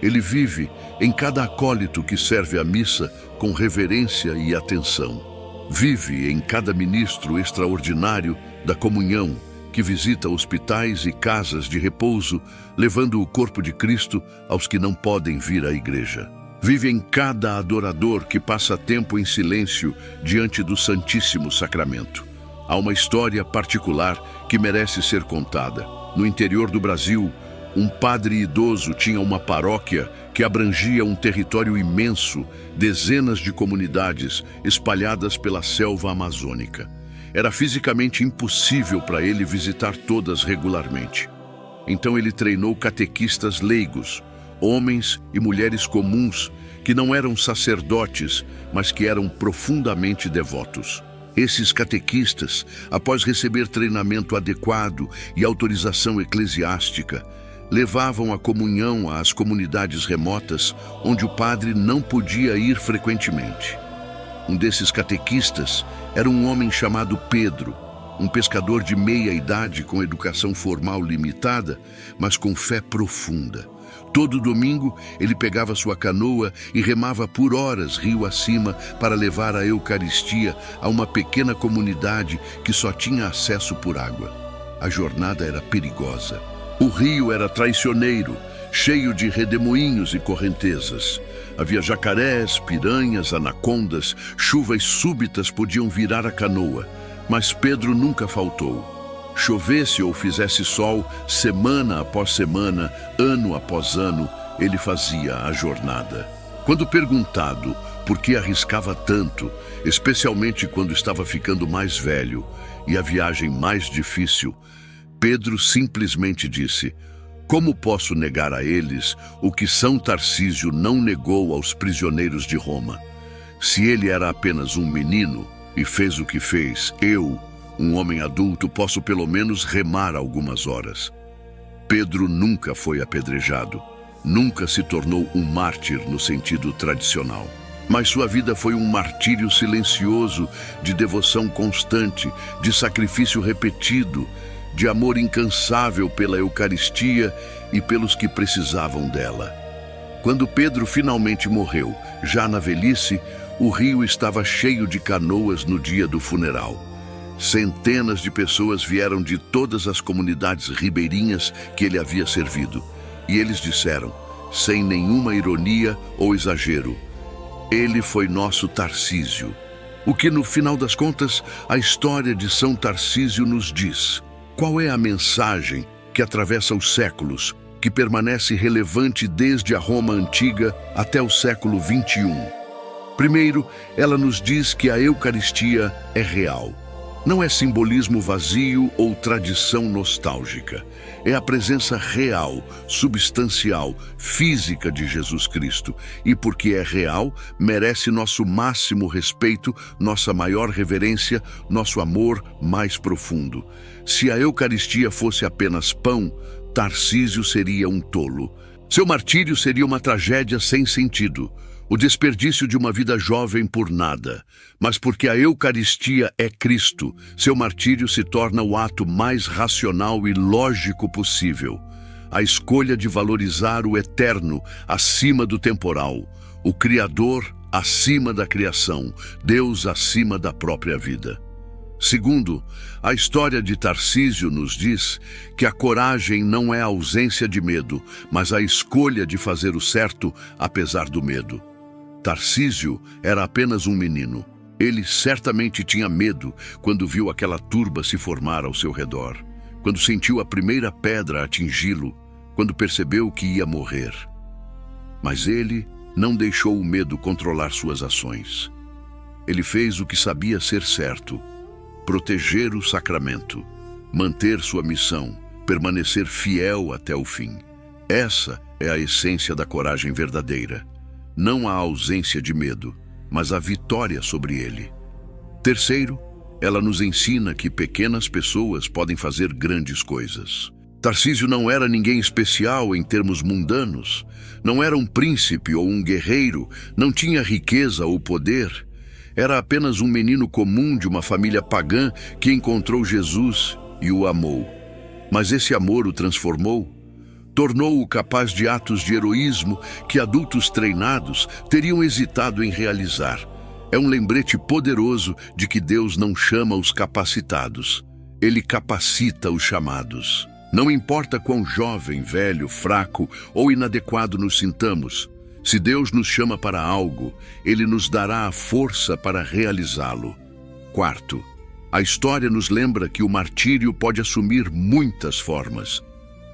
Ele vive em cada acólito que serve a missa com reverência e atenção. Vive em cada ministro extraordinário da comunhão que visita hospitais e casas de repouso, levando o corpo de Cristo aos que não podem vir à igreja. Vive em cada adorador que passa tempo em silêncio diante do Santíssimo Sacramento. Há uma história particular que merece ser contada. No interior do Brasil, Um padre idoso tinha uma paróquia que abrangia um território imenso, dezenas de comunidades espalhadas pela selva amazônica. Era fisicamente impossível para ele visitar todas regularmente. Então ele treinou catequistas leigos, homens e mulheres comuns que não eram sacerdotes, mas que eram profundamente devotos. Esses catequistas, após receber treinamento adequado e autorização eclesiástica, levavam a comunhão às comunidades remotas onde o padre não podia ir frequentemente. Um desses catequistas era um homem chamado Pedro, um pescador de meia idade com educação formal limitada, mas com fé profunda. Todo domingo, ele pegava sua canoa e remava por horas rio acima para levar a Eucaristia a uma pequena comunidade que só tinha acesso por água. A jornada era perigosa. O rio era traiçoeiro, cheio de redemoinhos e correntezas. Havia jacarés, piranhas, anacondas, chuvas súbitas podiam virar a canoa, mas Pedro nunca faltou. Chovesse ou fizesse sol, semana após semana, ano após ano, ele fazia a jornada. Quando perguntado por que arriscava tanto, especialmente quando estava ficando mais velho e a viagem mais difícil, Pedro simplesmente disse: "Como posso negar a eles o que São Tarcísio não negou aos prisioneiros de Roma? Se ele era apenas um menino e fez o que fez, eu, um homem adulto, posso pelo menos remar algumas horas." Pedro nunca foi apedrejado, nunca se tornou um mártir no sentido tradicional. Mas sua vida foi um martírio silencioso, de devoção constante, de sacrifício repetido, de amor incansável pela Eucaristia e pelos que precisavam dela. Quando Pedro finalmente morreu, já na velhice, o rio estava cheio de canoas no dia do funeral. Centenas de pessoas vieram de todas as comunidades ribeirinhas que ele havia servido. E eles disseram, sem nenhuma ironia ou exagero: "Ele foi nosso Tarcísio." O que, no final das contas, a história de São Tarcísio nos diz? Qual é a mensagem que atravessa os séculos, que permanece relevante desde a Roma antiga até o século XXI? Primeiro, ela nos diz que a Eucaristia é real. Não é simbolismo vazio ou tradição nostálgica. É a presença real, substancial, física de Jesus Cristo. E porque é real, merece nosso máximo respeito, nossa maior reverência, nosso amor mais profundo. Se a Eucaristia fosse apenas pão, Tarcísio seria um tolo. Seu martírio seria uma tragédia sem sentido. O desperdício de uma vida jovem por nada. Mas porque a Eucaristia é Cristo, seu martírio se torna o ato mais racional e lógico possível. A escolha de valorizar o eterno acima do temporal, o Criador acima da criação, Deus acima da própria vida. Segundo, a história de Tarcísio nos diz que a coragem não é a ausência de medo, mas a escolha de fazer o certo apesar do medo. Tarcísio era apenas um menino. Ele certamente tinha medo quando viu aquela turba se formar ao seu redor, quando sentiu a primeira pedra atingi-lo, quando percebeu que ia morrer. Mas ele não deixou o medo controlar suas ações. Ele fez o que sabia ser certo: proteger o sacramento, manter sua missão, permanecer fiel até o fim. Essa é a essência da coragem verdadeira. Não a ausência de medo, mas a vitória sobre ele. Terceiro, ela nos ensina que pequenas pessoas podem fazer grandes coisas. Tarcísio não era ninguém especial em termos mundanos, não era um príncipe ou um guerreiro, não tinha riqueza ou poder. Era apenas um menino comum de uma família pagã que encontrou Jesus e o amou. Mas esse amor o transformou. Tornou-o capaz de atos de heroísmo que adultos treinados teriam hesitado em realizar. É um lembrete poderoso de que Deus não chama os capacitados. Ele capacita os chamados. Não importa quão jovem, velho, fraco ou inadequado nos sintamos, se Deus nos chama para algo, Ele nos dará a força para realizá-lo. Quarto, a história nos lembra que o martírio pode assumir muitas formas.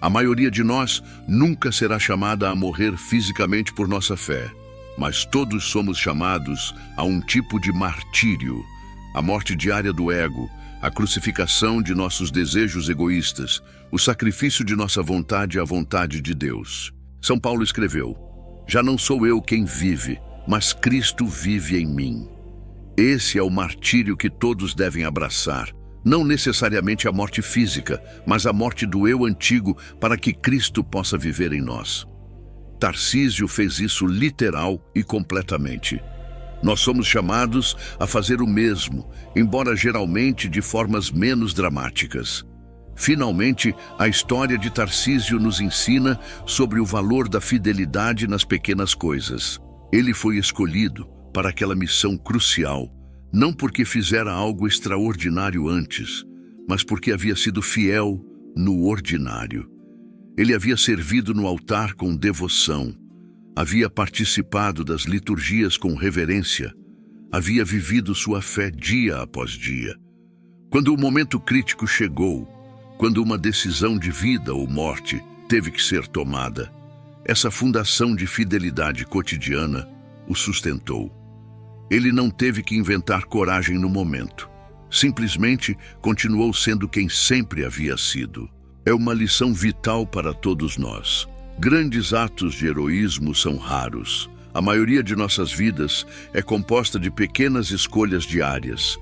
A maioria de nós nunca será chamada a morrer fisicamente por nossa fé, mas todos somos chamados a um tipo de martírio, a morte diária do ego, a crucificação de nossos desejos egoístas, o sacrifício de nossa vontade à vontade de Deus. São Paulo escreveu: já não sou eu quem vive, mas Cristo vive em mim. Esse é o martírio que todos devem abraçar, não necessariamente a morte física, mas a morte do eu antigo para que Cristo possa viver em nós. Tarcísio fez isso literal e completamente. Nós somos chamados a fazer o mesmo, embora geralmente de formas menos dramáticas. Finalmente, a história de Tarcísio nos ensina sobre o valor da fidelidade nas pequenas coisas. Ele foi escolhido para aquela missão crucial, não porque fizera algo extraordinário antes, mas porque havia sido fiel no ordinário. Ele havia servido no altar com devoção, havia participado das liturgias com reverência, havia vivido sua fé dia após dia. Quando o momento crítico chegou, quando uma decisão de vida ou morte teve que ser tomada, essa fundação de fidelidade cotidiana o sustentou. Ele não teve que inventar coragem no momento. Simplesmente continuou sendo quem sempre havia sido. É uma lição vital para todos nós. Grandes atos de heroísmo são raros. A maioria de nossas vidas é composta de pequenas escolhas diárias.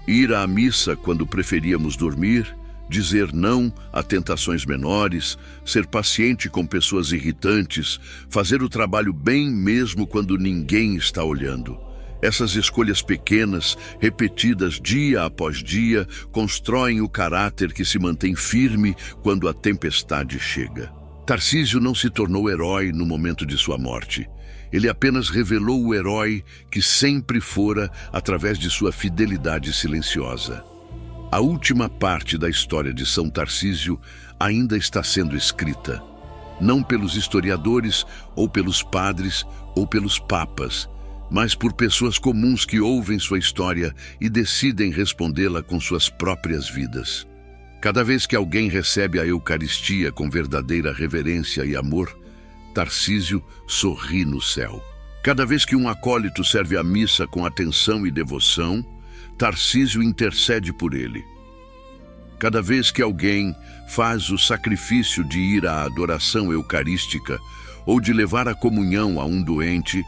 Ir à missa quando preferíamos dormir, dizer não a tentações menores, ser paciente com pessoas irritantes, fazer o trabalho bem mesmo quando ninguém está olhando. Essas escolhas pequenas, repetidas dia após dia, constroem o caráter que se mantém firme quando a tempestade chega. Tarcísio não se tornou herói no momento de sua morte. Ele apenas revelou o herói que sempre fora através de sua fidelidade silenciosa. A última parte da história de São Tarcísio ainda está sendo escrita, não pelos historiadores, ou pelos padres, ou pelos papas, mas por pessoas comuns que ouvem sua história e decidem respondê-la com suas próprias vidas. Cada vez que alguém recebe a Eucaristia com verdadeira reverência e amor, Tarcísio sorri no céu. Cada vez que um acólito serve a missa com atenção e devoção, Tarcísio intercede por ele. Cada vez que alguém faz o sacrifício de ir à adoração eucarística ou de levar a comunhão a um doente,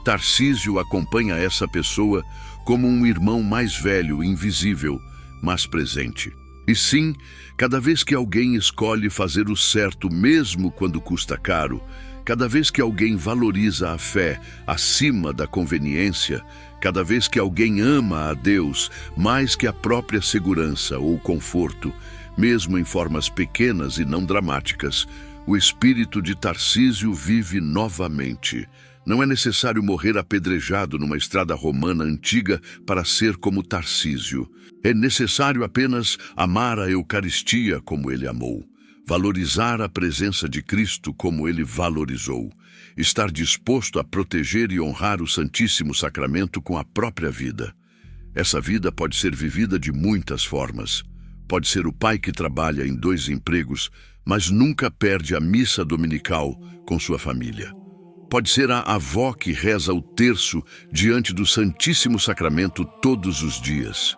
Tarcísio acompanha essa pessoa como um irmão mais velho, invisível, mas presente. E sim, cada vez que alguém escolhe fazer o certo mesmo quando custa caro, cada vez que alguém valoriza a fé acima da conveniência, cada vez que alguém ama a Deus mais que a própria segurança ou conforto, mesmo em formas pequenas e não dramáticas, o espírito de Tarcísio vive novamente. Não é necessário morrer apedrejado numa estrada romana antiga para ser como Tarcísio. É necessário apenas amar a Eucaristia como ele amou, valorizar a presença de Cristo como ele valorizou, estar disposto a proteger e honrar o Santíssimo Sacramento com a própria vida. Essa vida pode ser vivida de muitas formas. Pode ser o pai que trabalha em 2 empregos, mas nunca perde a missa dominical com sua família. Pode ser a avó que reza o terço diante do Santíssimo Sacramento todos os dias.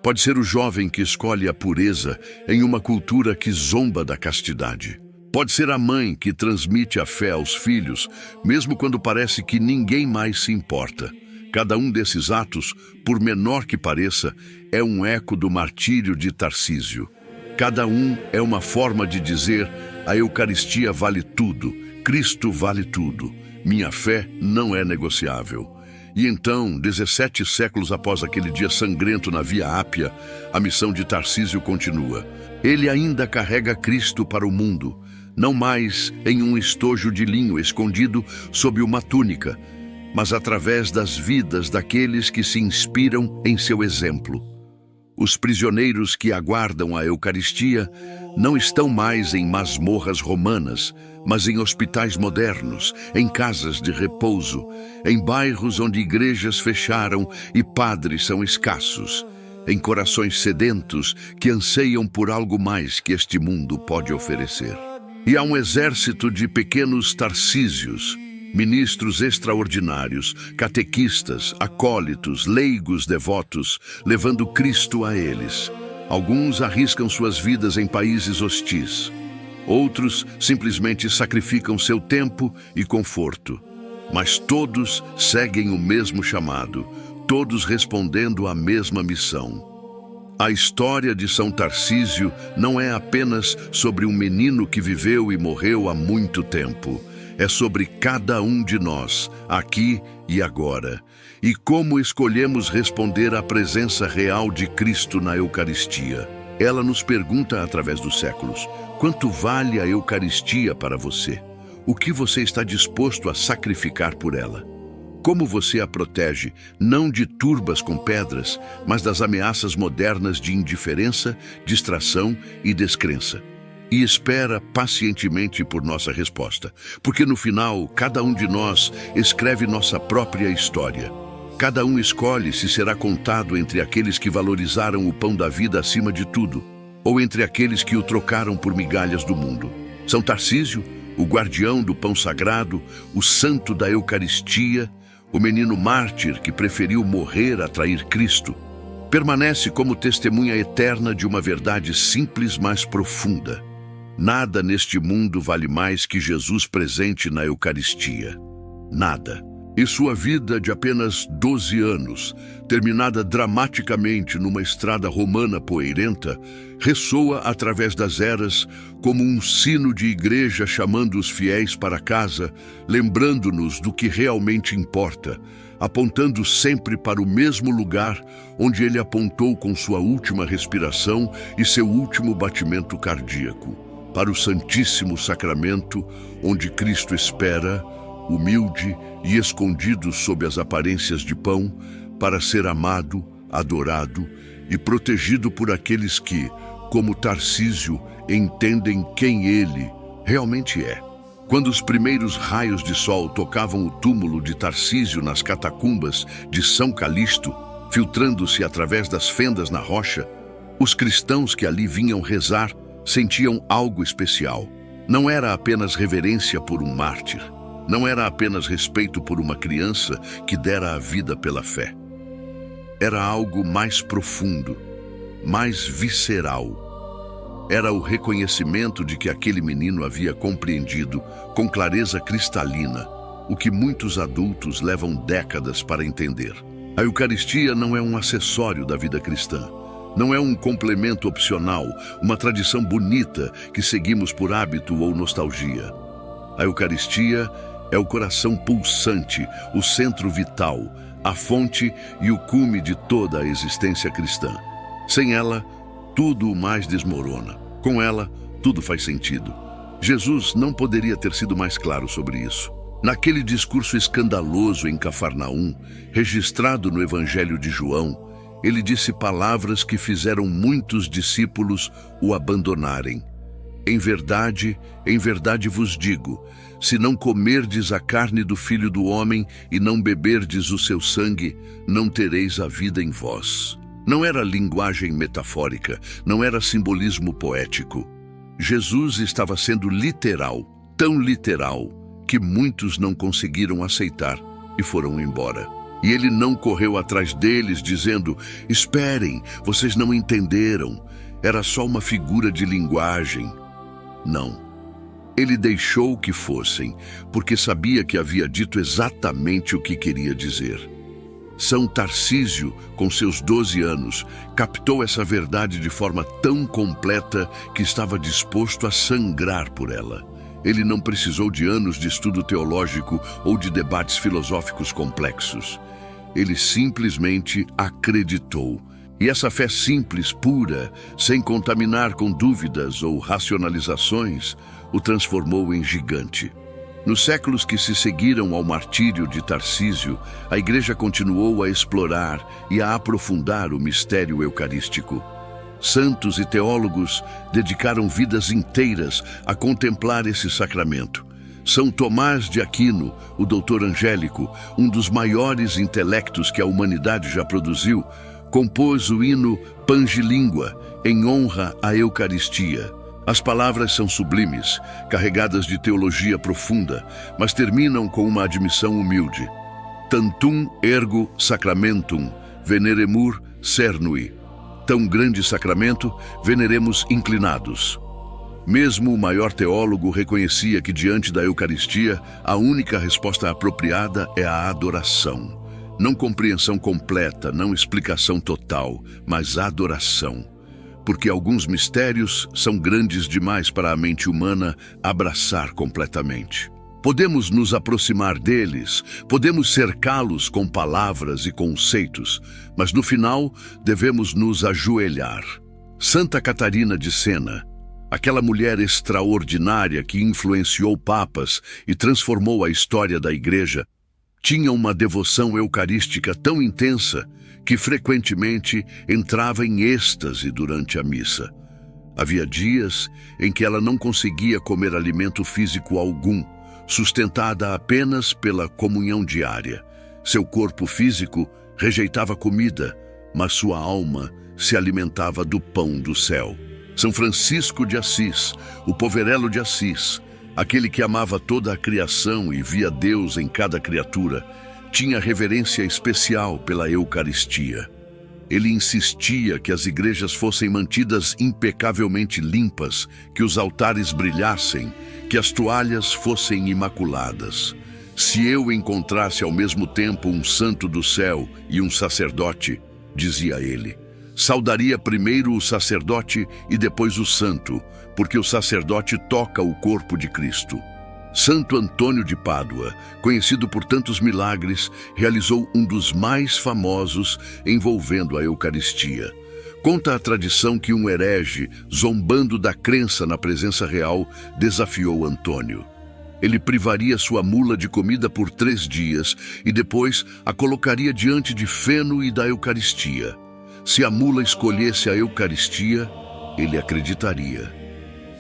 Pode ser o jovem que escolhe a pureza em uma cultura que zomba da castidade. Pode ser a mãe que transmite a fé aos filhos, mesmo quando parece que ninguém mais se importa. Cada um desses atos, por menor que pareça, é um eco do martírio de Tarcísio. Cada um é uma forma de dizer: a Eucaristia vale tudo, Cristo vale tudo, minha fé não é negociável. E então, 17 séculos após aquele dia sangrento na Via Ápia, a missão de Tarcísio continua. Ele ainda carrega Cristo para o mundo, não mais em um estojo de linho escondido sob uma túnica, mas através das vidas daqueles que se inspiram em seu exemplo. Os prisioneiros que aguardam a Eucaristia não estão mais em masmorras romanas, mas em hospitais modernos, em casas de repouso, em bairros onde igrejas fecharam e padres são escassos, em corações sedentos que anseiam por algo mais que este mundo pode oferecer. E há um exército de pequenos Tarcísios, ministros extraordinários, catequistas, acólitos, leigos devotos, levando Cristo a eles. Alguns arriscam suas vidas em países hostis. Outros simplesmente sacrificam seu tempo e conforto. Mas todos seguem o mesmo chamado, todos respondendo à mesma missão. A história de São Tarcísio não é apenas sobre um menino que viveu e morreu há muito tempo. É sobre cada um de nós, aqui e agora. E como escolhemos responder à presença real de Cristo na Eucaristia. Ela nos pergunta através dos séculos: quanto vale a Eucaristia para você? O que você está disposto a sacrificar por ela? Como você a protege, não de turbas com pedras, mas das ameaças modernas de indiferença, distração e descrença? E espera pacientemente por nossa resposta, porque no final, cada um de nós escreve nossa própria história. Cada um escolhe se será contado entre aqueles que valorizaram o pão da vida acima de tudo, ou entre aqueles que o trocaram por migalhas do mundo. São Tarcísio, o guardião do pão sagrado, o santo da Eucaristia, o menino mártir que preferiu morrer a trair Cristo, permanece como testemunha eterna de uma verdade simples, mas profunda. Nada neste mundo vale mais que Jesus presente na Eucaristia. Nada. E sua vida de apenas 12 anos, terminada dramaticamente numa estrada romana poeirenta, ressoa através das eras como um sino de igreja chamando os fiéis para casa, lembrando-nos do que realmente importa, apontando sempre para o mesmo lugar onde ele apontou com sua última respiração e seu último batimento cardíaco, para o Santíssimo Sacramento, onde Cristo espera, humilde e escondido sob as aparências de pão, para ser amado, adorado e protegido por aqueles que, como Tarcísio, entendem quem ele realmente é. Quando os primeiros raios de sol tocavam o túmulo de Tarcísio nas catacumbas de São Calixto, filtrando-se através das fendas na rocha, os cristãos que ali vinham rezar sentiam algo especial. Não era apenas reverência por um mártir. Não era apenas respeito por uma criança que dera a vida pela fé. Era algo mais profundo, mais visceral. Era o reconhecimento de que aquele menino havia compreendido, com clareza cristalina, o que muitos adultos levam décadas para entender. A Eucaristia não é um acessório da vida cristã. Não é um complemento opcional, uma tradição bonita que seguimos por hábito ou nostalgia. A Eucaristia é o coração pulsante, o centro vital, a fonte e o cume de toda a existência cristã. Sem ela, tudo o mais desmorona. Com ela, tudo faz sentido. Jesus não poderia ter sido mais claro sobre isso. Naquele discurso escandaloso em Cafarnaum, registrado no Evangelho de João, ele disse palavras que fizeram muitos discípulos o abandonarem. Em verdade vos digo, se não comerdes a carne do Filho do Homem e não beberdes o seu sangue, não tereis a vida em vós. Não era linguagem metafórica, não era simbolismo poético. Jesus estava sendo literal, tão literal, que muitos não conseguiram aceitar e foram embora. E ele não correu atrás deles dizendo: esperem, vocês não entenderam, era só uma figura de linguagem. Não. Ele deixou que fossem, porque sabia que havia dito exatamente o que queria dizer. São Tarcísio, com seus 12 anos, captou essa verdade de forma tão completa que estava disposto a sangrar por ela. Ele não precisou de anos de estudo teológico ou de debates filosóficos complexos. Ele simplesmente acreditou. E essa fé simples, pura, sem contaminar com dúvidas ou racionalizações, o transformou em gigante. Nos séculos que se seguiram ao martírio de Tarcísio, a Igreja continuou a explorar e a aprofundar o mistério eucarístico. Santos e teólogos dedicaram vidas inteiras a contemplar esse sacramento. São Tomás de Aquino, o doutor angélico, um dos maiores intelectos que a humanidade já produziu, compôs o hino Pangilíngua, em honra à Eucaristia, As palavras são sublimes, carregadas de teologia profunda, mas terminam com uma admissão humilde. Tantum ergo sacramentum, veneremur cernui. Tão grande sacramento, veneremos inclinados. Mesmo o maior teólogo reconhecia que diante da Eucaristia, a única resposta apropriada é a adoração. Não compreensão completa, não explicação total, mas adoração. Porque alguns mistérios são grandes demais para a mente humana abraçar completamente. Podemos nos aproximar deles, podemos cercá-los com palavras e conceitos, mas no final devemos nos ajoelhar. Santa Catarina de Sena, aquela mulher extraordinária que influenciou papas e transformou a história da Igreja, tinha uma devoção eucarística tão intensa que frequentemente entrava em êxtase durante a missa. Havia dias em que ela não conseguia comer alimento físico algum, sustentada apenas pela comunhão diária. Seu corpo físico rejeitava comida, mas sua alma se alimentava do pão do céu. São Francisco de Assis, o poverello de Assis, aquele que amava toda a criação e via Deus em cada criatura, tinha reverência especial pela Eucaristia. Ele insistia que as igrejas fossem mantidas impecavelmente limpas, que os altares brilhassem, que as toalhas fossem imaculadas. Se eu encontrasse ao mesmo tempo um santo do céu e um sacerdote, dizia ele, saudaria primeiro o sacerdote e depois o santo, porque o sacerdote toca o corpo de Cristo. Santo Antônio de Pádua, conhecido por tantos milagres, realizou um dos mais famosos envolvendo a Eucaristia. Conta a tradição que um herege, zombando da crença na presença real, desafiou Antônio. Ele privaria sua mula de comida por 3 dias e depois a colocaria diante de feno e da Eucaristia. Se a mula escolhesse a Eucaristia, ele acreditaria.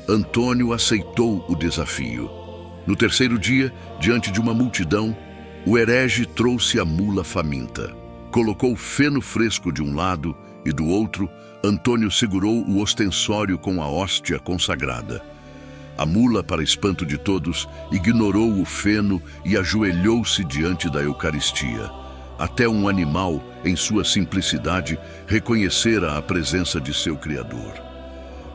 Antônio aceitou o desafio. No 3º dia, diante de uma multidão, o herege trouxe a mula faminta. Colocou feno fresco de um lado e do outro, Antônio segurou o ostensório com a hóstia consagrada. A mula, para espanto de todos, ignorou o feno e ajoelhou-se diante da Eucaristia. Até um animal, em sua simplicidade, reconhecera a presença de seu Criador.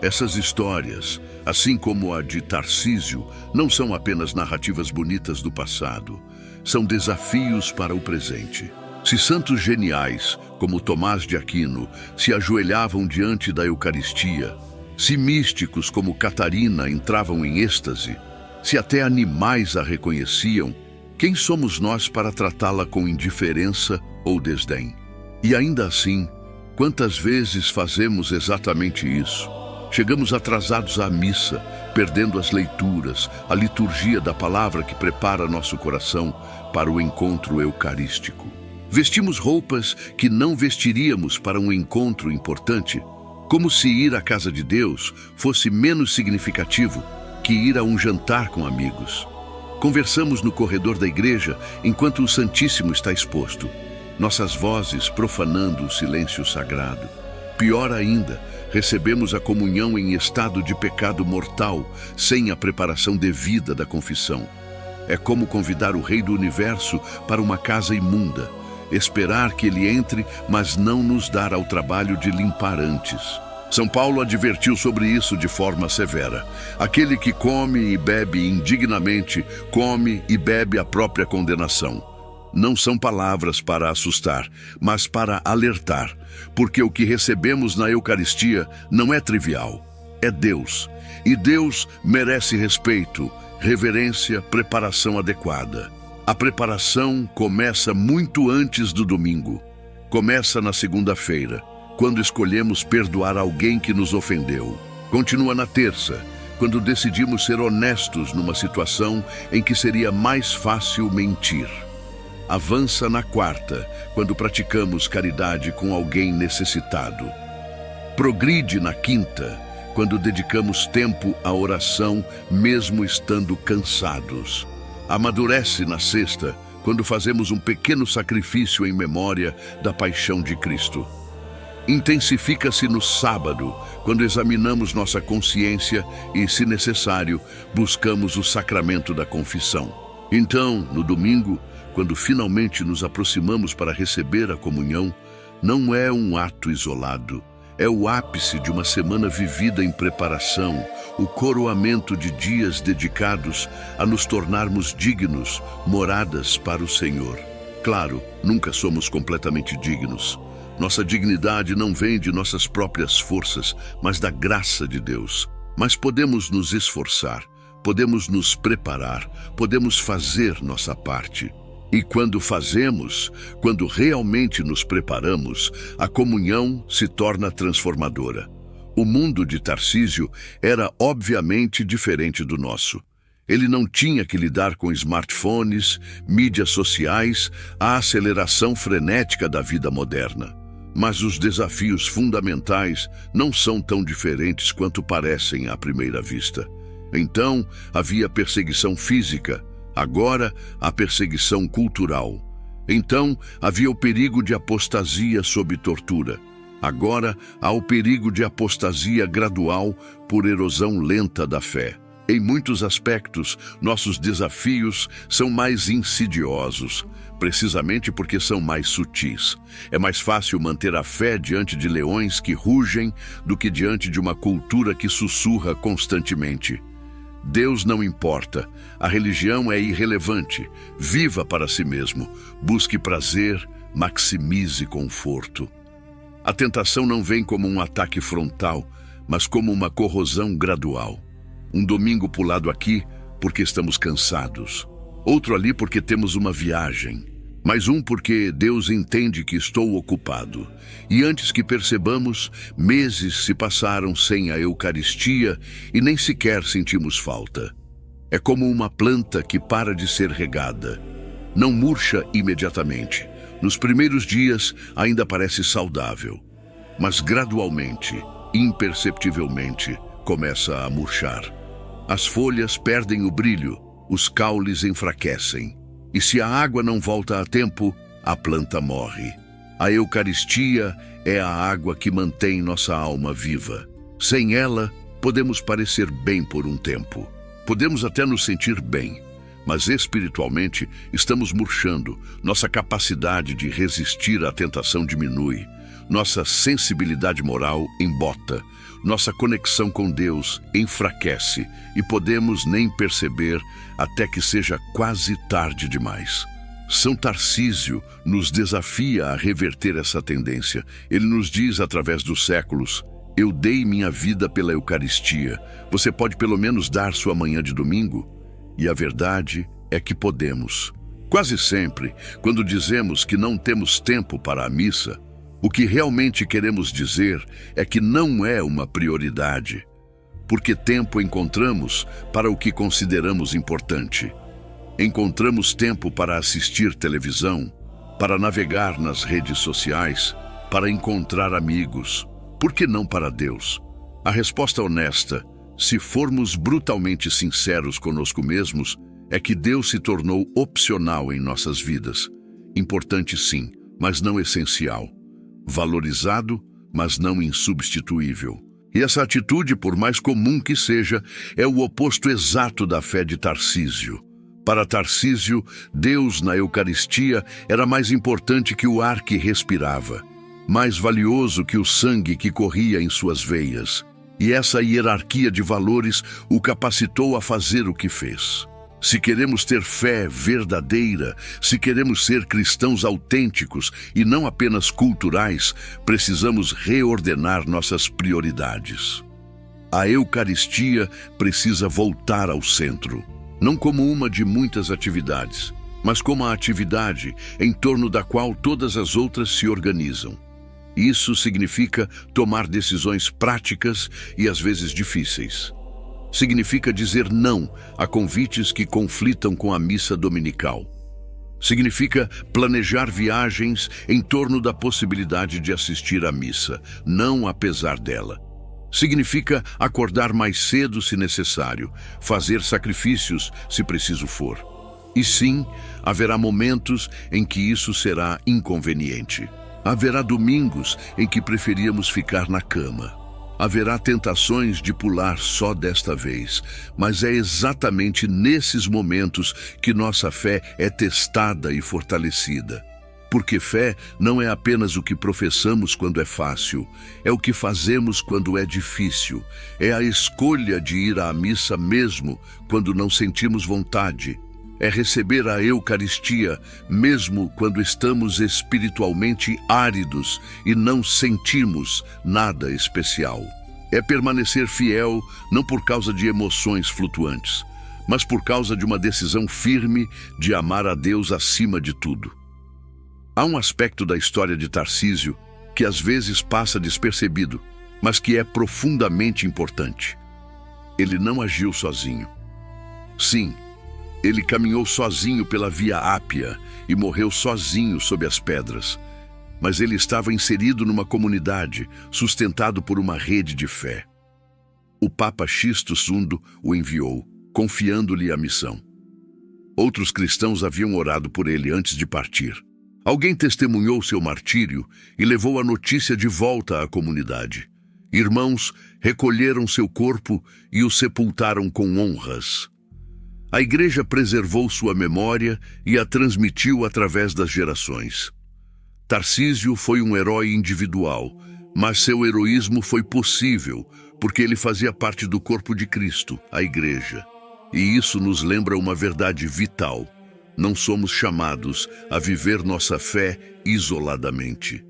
Essas histórias, assim como a de Tarcísio, não são apenas narrativas bonitas do passado, são desafios para o presente. Se santos geniais, como Tomás de Aquino, se ajoelhavam diante da Eucaristia, se místicos como Catarina entravam em êxtase, se até animais a reconheciam, quem somos nós para tratá-la com indiferença ou desdém? E ainda assim, quantas vezes fazemos exatamente isso? Chegamos atrasados à missa, perdendo as leituras, a liturgia da palavra que prepara nosso coração para o encontro eucarístico. Vestimos roupas que não vestiríamos para um encontro importante, como se ir à casa de Deus fosse menos significativo que ir a um jantar com amigos. Conversamos no corredor da igreja enquanto o Santíssimo está exposto, nossas vozes profanando o silêncio sagrado. Pior ainda, recebemos a comunhão em estado de pecado mortal, sem a preparação devida da confissão. É como convidar o Rei do Universo para uma casa imunda, esperar que ele entre, mas não nos dar ao trabalho de limpar antes. São Paulo advertiu sobre isso de forma severa. Aquele que come e bebe indignamente, come e bebe a própria condenação. Não são palavras para assustar, mas para alertar, porque o que recebemos na Eucaristia não é trivial, é Deus. E Deus merece respeito, reverência, preparação adequada. A preparação começa muito antes do domingo. Começa na segunda-feira, quando escolhemos perdoar alguém que nos ofendeu. Continua na terça, quando decidimos ser honestos numa situação em que seria mais fácil mentir. Avança na quarta, quando praticamos caridade com alguém necessitado. Progride na quinta, quando dedicamos tempo à oração, mesmo estando cansados. Amadurece na sexta, quando fazemos um pequeno sacrifício em memória da paixão de Cristo. Intensifica-se no sábado, quando examinamos nossa consciência e, se necessário, buscamos o sacramento da confissão. Então, no domingo, quando finalmente nos aproximamos para receber a comunhão, não é um ato isolado. É o ápice de uma semana vivida em preparação, o coroamento de dias dedicados a nos tornarmos dignos, moradas para o Senhor. Claro, nunca somos completamente dignos. Nossa dignidade não vem de nossas próprias forças, mas da graça de Deus. Mas podemos nos esforçar, podemos nos preparar, podemos fazer nossa parte. E quando fazemos, quando realmente nos preparamos, a comunhão se torna transformadora. O mundo de Tarcísio era obviamente diferente do nosso. Ele não tinha que lidar com smartphones, mídias sociais, a aceleração frenética da vida moderna. Mas os desafios fundamentais não são tão diferentes quanto parecem à primeira vista. Então, havia perseguição física, agora a perseguição cultural. Então, havia o perigo de apostasia sob tortura. Agora, há o perigo de apostasia gradual por erosão lenta da fé. Em muitos aspectos, nossos desafios são mais insidiosos, precisamente porque são mais sutis. É mais fácil manter a fé diante de leões que rugem do que diante de uma cultura que sussurra constantemente. Deus não importa, a religião é irrelevante, viva para si mesmo, busque prazer, maximize conforto. A tentação não vem como um ataque frontal, mas como uma corrosão gradual. Um domingo pulado aqui porque estamos cansados, outro ali porque temos uma viagem, mais um porque Deus entende que estou ocupado. E antes que percebamos, meses se passaram sem a Eucaristia e nem sequer sentimos falta. É como uma planta que para de ser regada. Não murcha imediatamente. Nos primeiros dias ainda parece saudável, mas gradualmente, imperceptivelmente, começa a murchar. As folhas perdem o brilho, os caules enfraquecem. E se a água não volta a tempo, a planta morre. A Eucaristia é a água que mantém nossa alma viva. Sem ela, podemos parecer bem por um tempo. Podemos até nos sentir bem, mas espiritualmente estamos murchando. Nossa capacidade de resistir à tentação diminui. Nossa sensibilidade moral embota. Nossa conexão com Deus enfraquece e podemos nem perceber até que seja quase tarde demais. São Tarcísio nos desafia a reverter essa tendência. Ele nos diz através dos séculos: eu dei minha vida pela Eucaristia. Você pode pelo menos dar sua manhã de domingo? E a verdade é que podemos. Quase sempre, quando dizemos que não temos tempo para a missa, o que realmente queremos dizer é que não é uma prioridade, porque tempo encontramos para o que consideramos importante. Encontramos tempo para assistir televisão, para navegar nas redes sociais, para encontrar amigos. Por que não para Deus? A resposta honesta, se formos brutalmente sinceros conosco mesmos, é que Deus se tornou opcional em nossas vidas. Importante sim, mas não essencial. Valorizado, mas não insubstituível. E essa atitude, por mais comum que seja, é o oposto exato da fé de Tarcísio. Para Tarcísio, Deus na Eucaristia era mais importante que o ar que respirava, mais valioso que o sangue que corria em suas veias. E essa hierarquia de valores o capacitou a fazer o que fez. Se queremos ter fé verdadeira, se queremos ser cristãos autênticos e não apenas culturais, precisamos reordenar nossas prioridades. A Eucaristia precisa voltar ao centro, não como uma de muitas atividades, mas como a atividade em torno da qual todas as outras se organizam. Isso significa tomar decisões práticas e às vezes difíceis. Significa dizer não a convites que conflitam com a missa dominical. Significa planejar viagens em torno da possibilidade de assistir à missa, não apesar dela. Significa acordar mais cedo se necessário, fazer sacrifícios se preciso for. E sim, haverá momentos em que isso será inconveniente. Haverá domingos em que preferíamos ficar na cama. Haverá tentações de pular só desta vez, mas é exatamente nesses momentos que nossa fé é testada e fortalecida. Porque fé não é apenas o que professamos quando é fácil, é o que fazemos quando é difícil. É a escolha de ir à missa mesmo quando não sentimos vontade. É receber a Eucaristia mesmo quando estamos espiritualmente áridos e não sentimos nada especial. É permanecer fiel não por causa de emoções flutuantes, mas por causa de uma decisão firme de amar a Deus acima de tudo. Há um aspecto da história de Tarcísio que às vezes passa despercebido, mas que é profundamente importante. Ele não agiu sozinho. Sim, ele caminhou sozinho pela Via Ápia e morreu sozinho sob as pedras, mas ele estava inserido numa comunidade, sustentado por uma rede de fé. O Papa Sixtus V o enviou, confiando-lhe a missão. Outros cristãos haviam orado por ele antes de partir. Alguém testemunhou seu martírio e levou a notícia de volta à comunidade. Irmãos recolheram seu corpo e o sepultaram com honras. A igreja preservou sua memória e a transmitiu através das gerações. Tarcísio foi um herói individual, mas seu heroísmo foi possível porque ele fazia parte do corpo de Cristo, a igreja. E isso nos lembra uma verdade vital. Não somos chamados a viver nossa fé isoladamente.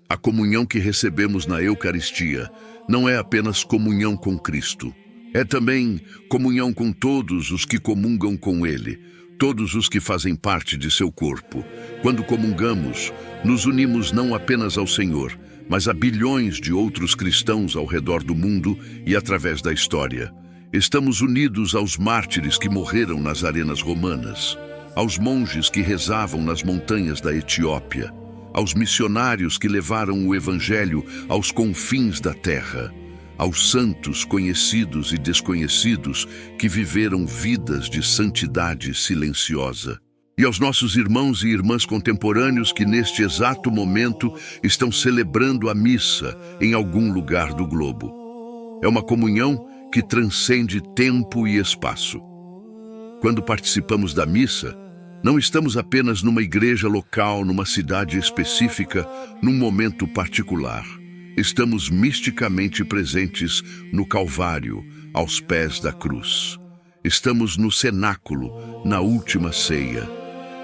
A comunhão que recebemos na Eucaristia não é apenas comunhão com Cristo. É também comunhão com todos os que comungam com Ele, todos os que fazem parte de seu corpo. Quando comungamos, nos unimos não apenas ao Senhor, mas a bilhões de outros cristãos ao redor do mundo e através da história. Estamos unidos aos mártires que morreram nas arenas romanas, aos monges que rezavam nas montanhas da Etiópia, aos missionários que levaram o Evangelho aos confins da terra, aos santos conhecidos e desconhecidos que viveram vidas de santidade silenciosa, e aos nossos irmãos e irmãs contemporâneos que neste exato momento estão celebrando a missa em algum lugar do globo. É uma comunhão que transcende tempo e espaço. Quando participamos da missa, não estamos apenas numa igreja local, numa cidade específica, num momento particular. Estamos misticamente presentes no Calvário, aos pés da cruz. Estamos no cenáculo, na última ceia.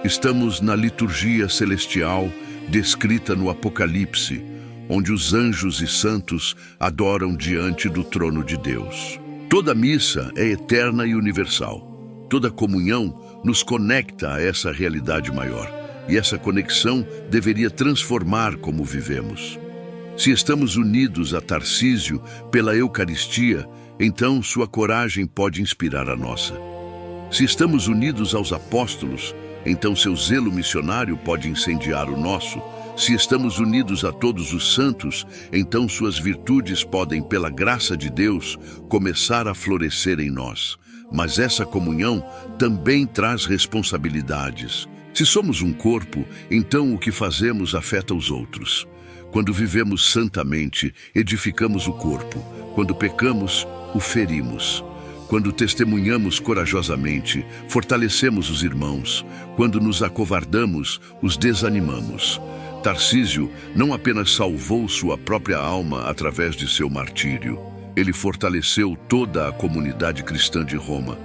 Estamos na liturgia celestial descrita no Apocalipse, onde os anjos e santos adoram diante do trono de Deus. Toda missa é eterna e universal. Toda comunhão nos conecta a essa realidade maior, e essa conexão deveria transformar como vivemos. Se estamos unidos a Tarcísio pela Eucaristia, então sua coragem pode inspirar a nossa. Se estamos unidos aos apóstolos, então seu zelo missionário pode incendiar o nosso. Se estamos unidos a todos os santos, então suas virtudes podem, pela graça de Deus, começar a florescer em nós. Mas essa comunhão também traz responsabilidades. Se somos um corpo, então o que fazemos afeta os outros. Quando vivemos santamente, edificamos o corpo. Quando pecamos, o ferimos. Quando testemunhamos corajosamente, fortalecemos os irmãos. Quando nos acovardamos, os desanimamos. Tarcísio não apenas salvou sua própria alma através de seu martírio, ele fortaleceu toda a comunidade cristã de Roma.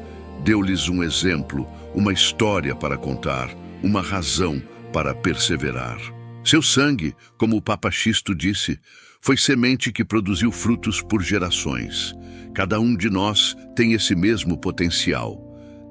Deu-lhes um exemplo, uma história para contar, uma razão para perseverar. Seu sangue, como o Papa Sixto disse, foi semente que produziu frutos por gerações. Cada um de nós tem esse mesmo potencial.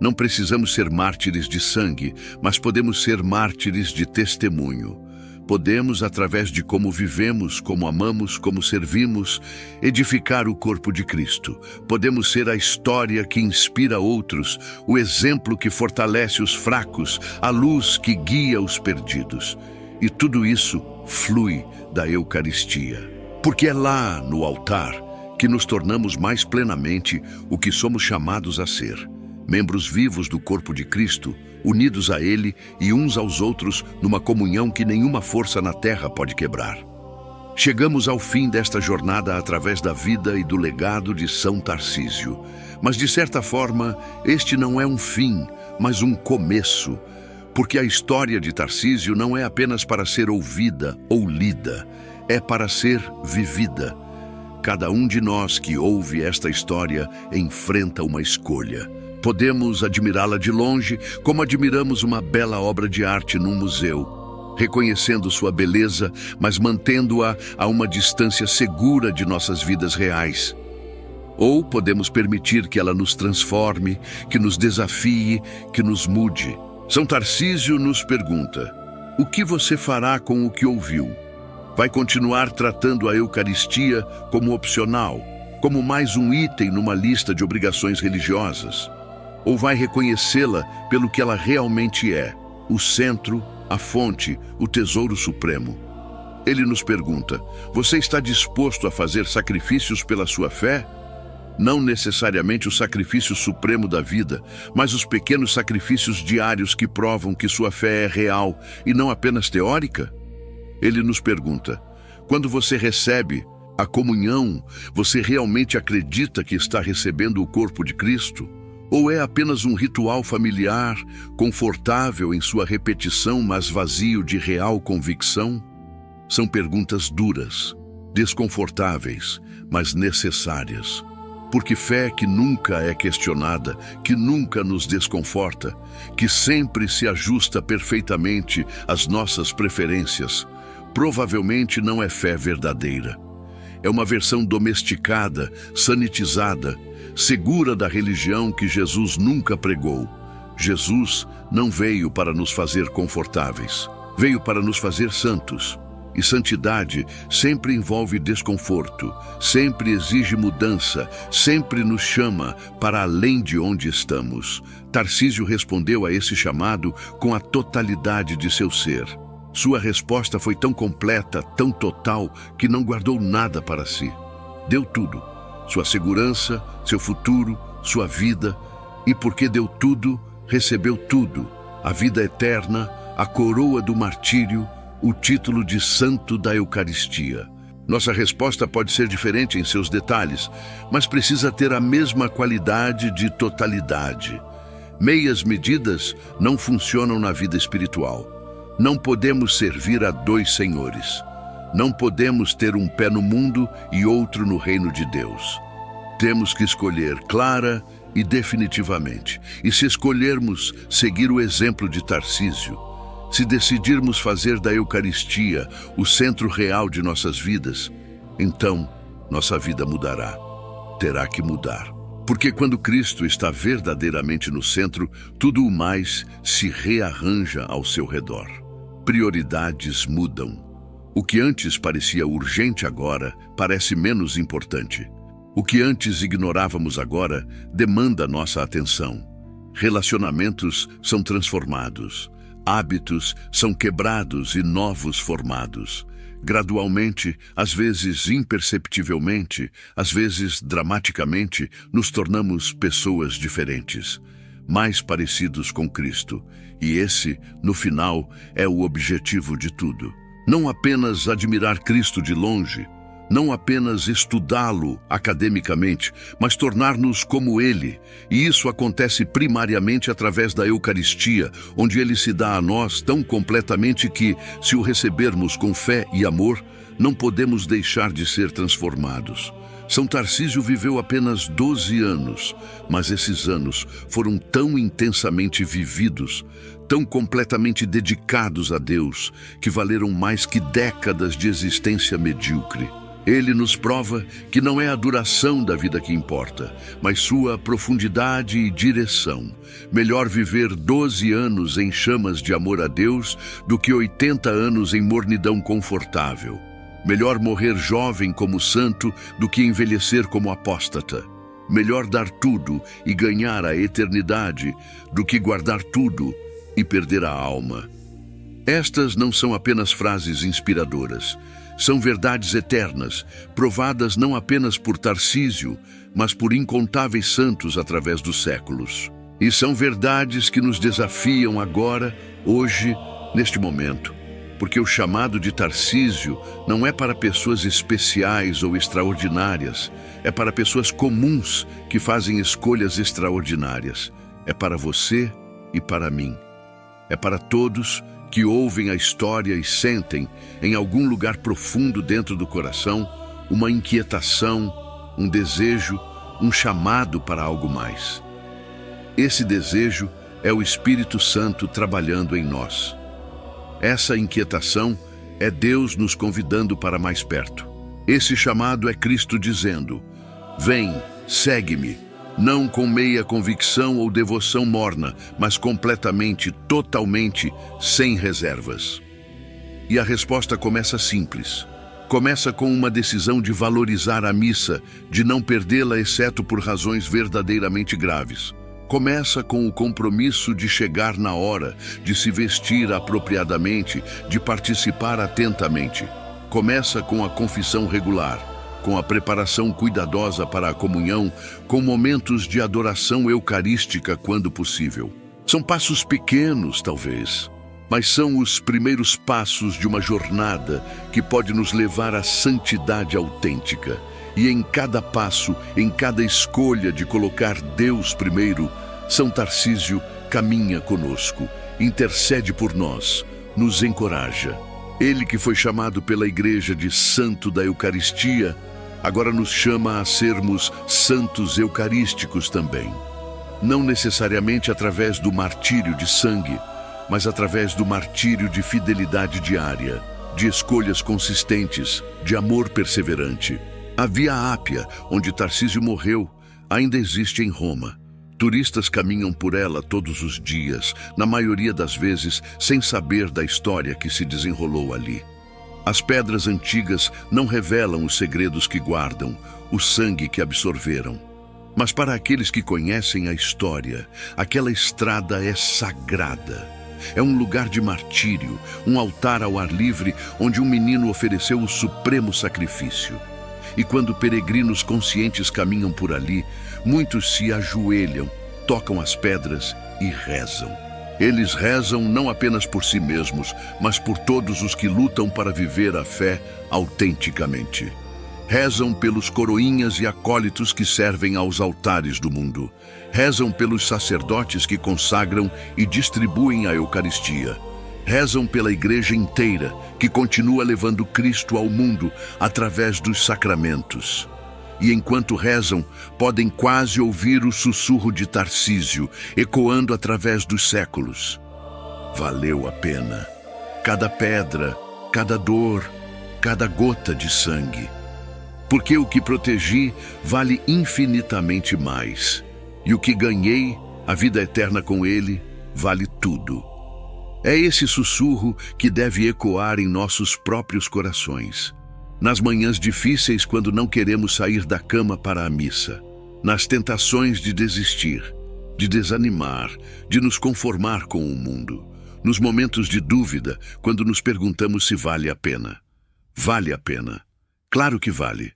Não precisamos ser mártires de sangue, mas podemos ser mártires de testemunho. Podemos, através de como vivemos, como amamos, como servimos, edificar o corpo de Cristo. Podemos ser a história que inspira outros, o exemplo que fortalece os fracos, a luz que guia os perdidos. E tudo isso flui da Eucaristia. Porque é lá, no altar, que nos tornamos mais plenamente o que somos chamados a ser. Membros vivos do corpo de Cristo, unidos a Ele e uns aos outros numa comunhão que nenhuma força na terra pode quebrar. Chegamos ao fim desta jornada através da vida e do legado de São Tarcísio, mas de certa forma este não é um fim, mas um começo, porque a história de Tarcísio não é apenas para ser ouvida ou lida, é para ser vivida. Cada um de nós que ouve esta história enfrenta uma escolha. Podemos admirá-la de longe, como admiramos uma bela obra de arte num museu, reconhecendo sua beleza, mas mantendo-a a uma distância segura de nossas vidas reais. Ou podemos permitir que ela nos transforme, que nos desafie, que nos mude. São Tarcísio nos pergunta: o que você fará com o que ouviu? Vai continuar tratando a Eucaristia como opcional, como mais um item numa lista de obrigações religiosas? Ou vai reconhecê-la pelo que ela realmente é, o centro, a fonte, o tesouro supremo? Ele nos pergunta: você está disposto a fazer sacrifícios pela sua fé? Não necessariamente o sacrifício supremo da vida, mas os pequenos sacrifícios diários que provam que sua fé é real e não apenas teórica? Ele nos pergunta: quando você recebe a comunhão, você realmente acredita que está recebendo o corpo de Cristo? Ou é apenas um ritual familiar, confortável em sua repetição, mas vazio de real convicção? São perguntas duras, desconfortáveis, mas necessárias. Porque fé que nunca é questionada, que nunca nos desconforta, que sempre se ajusta perfeitamente às nossas preferências, provavelmente não é fé verdadeira. É uma versão domesticada, sanitizada, segura da religião que Jesus nunca pregou. Jesus não veio para nos fazer confortáveis, veio para nos fazer santos. E santidade sempre envolve desconforto, sempre exige mudança, sempre nos chama para além de onde estamos. Tarcísio respondeu a esse chamado com a totalidade de seu ser. Sua resposta foi tão completa, tão total, que não guardou nada para si. Deu tudo: sua segurança, seu futuro, sua vida. E porque deu tudo, recebeu tudo: a vida eterna, a coroa do martírio, o título de Santo da Eucaristia. Nossa resposta pode ser diferente em seus detalhes, mas precisa ter a mesma qualidade de totalidade. Meias medidas não funcionam na vida espiritual. Não podemos servir a dois senhores. Não podemos ter um pé no mundo e outro no reino de Deus. Temos que escolher clara e definitivamente. E se escolhermos seguir o exemplo de Tarcísio, se decidirmos fazer da Eucaristia o centro real de nossas vidas, então nossa vida mudará. Terá que mudar. Porque quando Cristo está verdadeiramente no centro, tudo o mais se rearranja ao seu redor. Prioridades mudam. O que antes parecia urgente agora parece menos importante. O que antes ignorávamos agora demanda nossa atenção. Relacionamentos são transformados. Hábitos são quebrados e novos formados. Gradualmente, às vezes imperceptivelmente, às vezes dramaticamente, nos tornamos pessoas diferentes, mais parecidos com Cristo. E esse, no final, é o objetivo de tudo. Não apenas admirar Cristo de longe, não apenas estudá-lo academicamente, mas tornar-nos como Ele. E isso acontece primariamente através da Eucaristia, onde Ele se dá a nós tão completamente que, se o recebermos com fé e amor, não podemos deixar de ser transformados. São Tarcísio viveu apenas 12 anos, mas esses anos foram tão intensamente vividos, tão completamente dedicados a Deus, que valeram mais que décadas de existência medíocre. Ele nos prova que não é a duração da vida que importa, mas sua profundidade e direção. Melhor viver 12 anos em chamas de amor a Deus do que 80 anos em mornidão confortável. Melhor morrer jovem como santo do que envelhecer como apóstata. Melhor dar tudo e ganhar a eternidade do que guardar tudo e perder a alma. Estas não são apenas frases inspiradoras. São verdades eternas, provadas não apenas por Tarcísio, mas por incontáveis santos através dos séculos. E são verdades que nos desafiam agora, hoje, neste momento. Porque o chamado de Tarsísio não é para pessoas especiais ou extraordinárias, é para pessoas comuns que fazem escolhas extraordinárias. É para você e para mim. É para todos que ouvem a história e sentem, em algum lugar profundo dentro do coração, uma inquietação, um desejo, um chamado para algo mais. Esse desejo é o Espírito Santo trabalhando em nós. Essa inquietação é Deus nos convidando para mais perto. Esse chamado é Cristo dizendo: vem, segue-me, não com meia convicção ou devoção morna, mas completamente, totalmente, sem reservas. E a resposta começa simples. Começa com uma decisão de valorizar a missa, de não perdê-la exceto por razões verdadeiramente graves. Começa com o compromisso de chegar na hora, de se vestir apropriadamente, de participar atentamente. Começa com a confissão regular, com a preparação cuidadosa para a comunhão, com momentos de adoração eucarística quando possível. São passos pequenos, talvez, mas são os primeiros passos de uma jornada que pode nos levar à santidade autêntica. E em cada passo, em cada escolha de colocar Deus primeiro, São Tarsísio caminha conosco, intercede por nós, nos encoraja. Ele que foi chamado pela Igreja de Santo da Eucaristia, agora nos chama a sermos santos eucarísticos também. Não necessariamente através do martírio de sangue, mas através do martírio de fidelidade diária, de escolhas consistentes, de amor perseverante. A Via Ápia, onde Tarsísio morreu, ainda existe em Roma. Turistas caminham por ela todos os dias, na maioria das vezes sem saber da história que se desenrolou ali. As pedras antigas não revelam os segredos que guardam, o sangue que absorveram. Mas para aqueles que conhecem a história, aquela estrada é sagrada. É um lugar de martírio, um altar ao ar livre onde um menino ofereceu o supremo sacrifício. E quando peregrinos conscientes caminham por ali, muitos se ajoelham, tocam as pedras e rezam. Eles rezam não apenas por si mesmos, mas por todos os que lutam para viver a fé autenticamente. Rezam pelos coroinhas e acólitos que servem aos altares do mundo. Rezam pelos sacerdotes que consagram e distribuem a Eucaristia. Rezam pela Igreja inteira, que continua levando Cristo ao mundo através dos sacramentos. E enquanto rezam, podem quase ouvir o sussurro de Tarsísio, ecoando através dos séculos. Valeu a pena. Cada pedra, cada dor, cada gota de sangue. Porque o que protegi vale infinitamente mais. E o que ganhei, a vida eterna com ele, vale tudo. É esse sussurro que deve ecoar em nossos próprios corações. Nas manhãs difíceis, quando não queremos sair da cama para a missa. Nas tentações de desistir, de desanimar, de nos conformar com o mundo. Nos momentos de dúvida, quando nos perguntamos se vale a pena. Vale a pena. Claro que vale.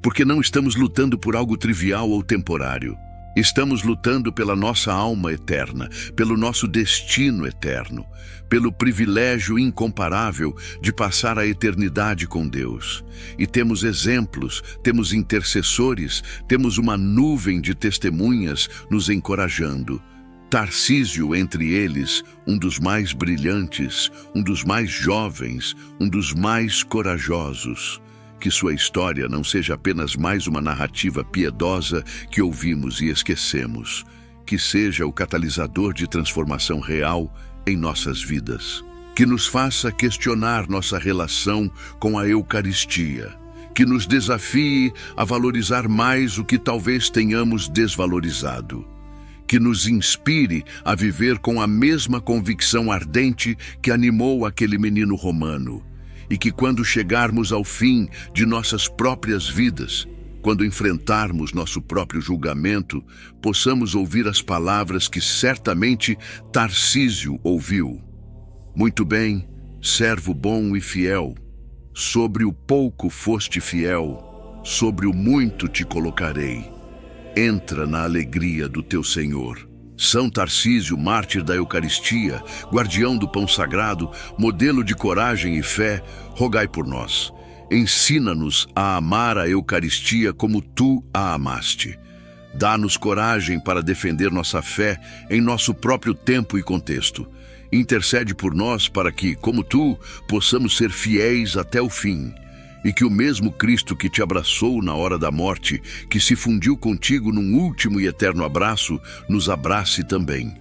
Porque não estamos lutando por algo trivial ou temporário. Estamos lutando pela nossa alma eterna, pelo nosso destino eterno, pelo privilégio incomparável de passar a eternidade com Deus. E temos exemplos, temos intercessores, temos uma nuvem de testemunhas nos encorajando. Tarsísio entre eles, um dos mais brilhantes, um dos mais jovens, um dos mais corajosos. Que sua história não seja apenas mais uma narrativa piedosa que ouvimos e esquecemos. Que seja o catalisador de transformação real em nossas vidas. Que nos faça questionar nossa relação com a Eucaristia. Que nos desafie a valorizar mais o que talvez tenhamos desvalorizado. Que nos inspire a viver com a mesma convicção ardente que animou aquele menino romano. E que quando chegarmos ao fim de nossas próprias vidas, quando enfrentarmos nosso próprio julgamento, possamos ouvir as palavras que certamente Tarsísio ouviu. Muito bem, servo bom e fiel, sobre o pouco foste fiel, sobre o muito te colocarei. Entra na alegria do teu Senhor. São Tarcísio, mártir da Eucaristia, guardião do pão sagrado, modelo de coragem e fé, rogai por nós. Ensina-nos a amar a Eucaristia como tu a amaste. Dá-nos coragem para defender nossa fé em nosso próprio tempo e contexto. Intercede por nós para que, como tu, possamos ser fiéis até o fim. E que o mesmo Cristo que te abraçou na hora da morte, que se fundiu contigo num último e eterno abraço, nos abrace também.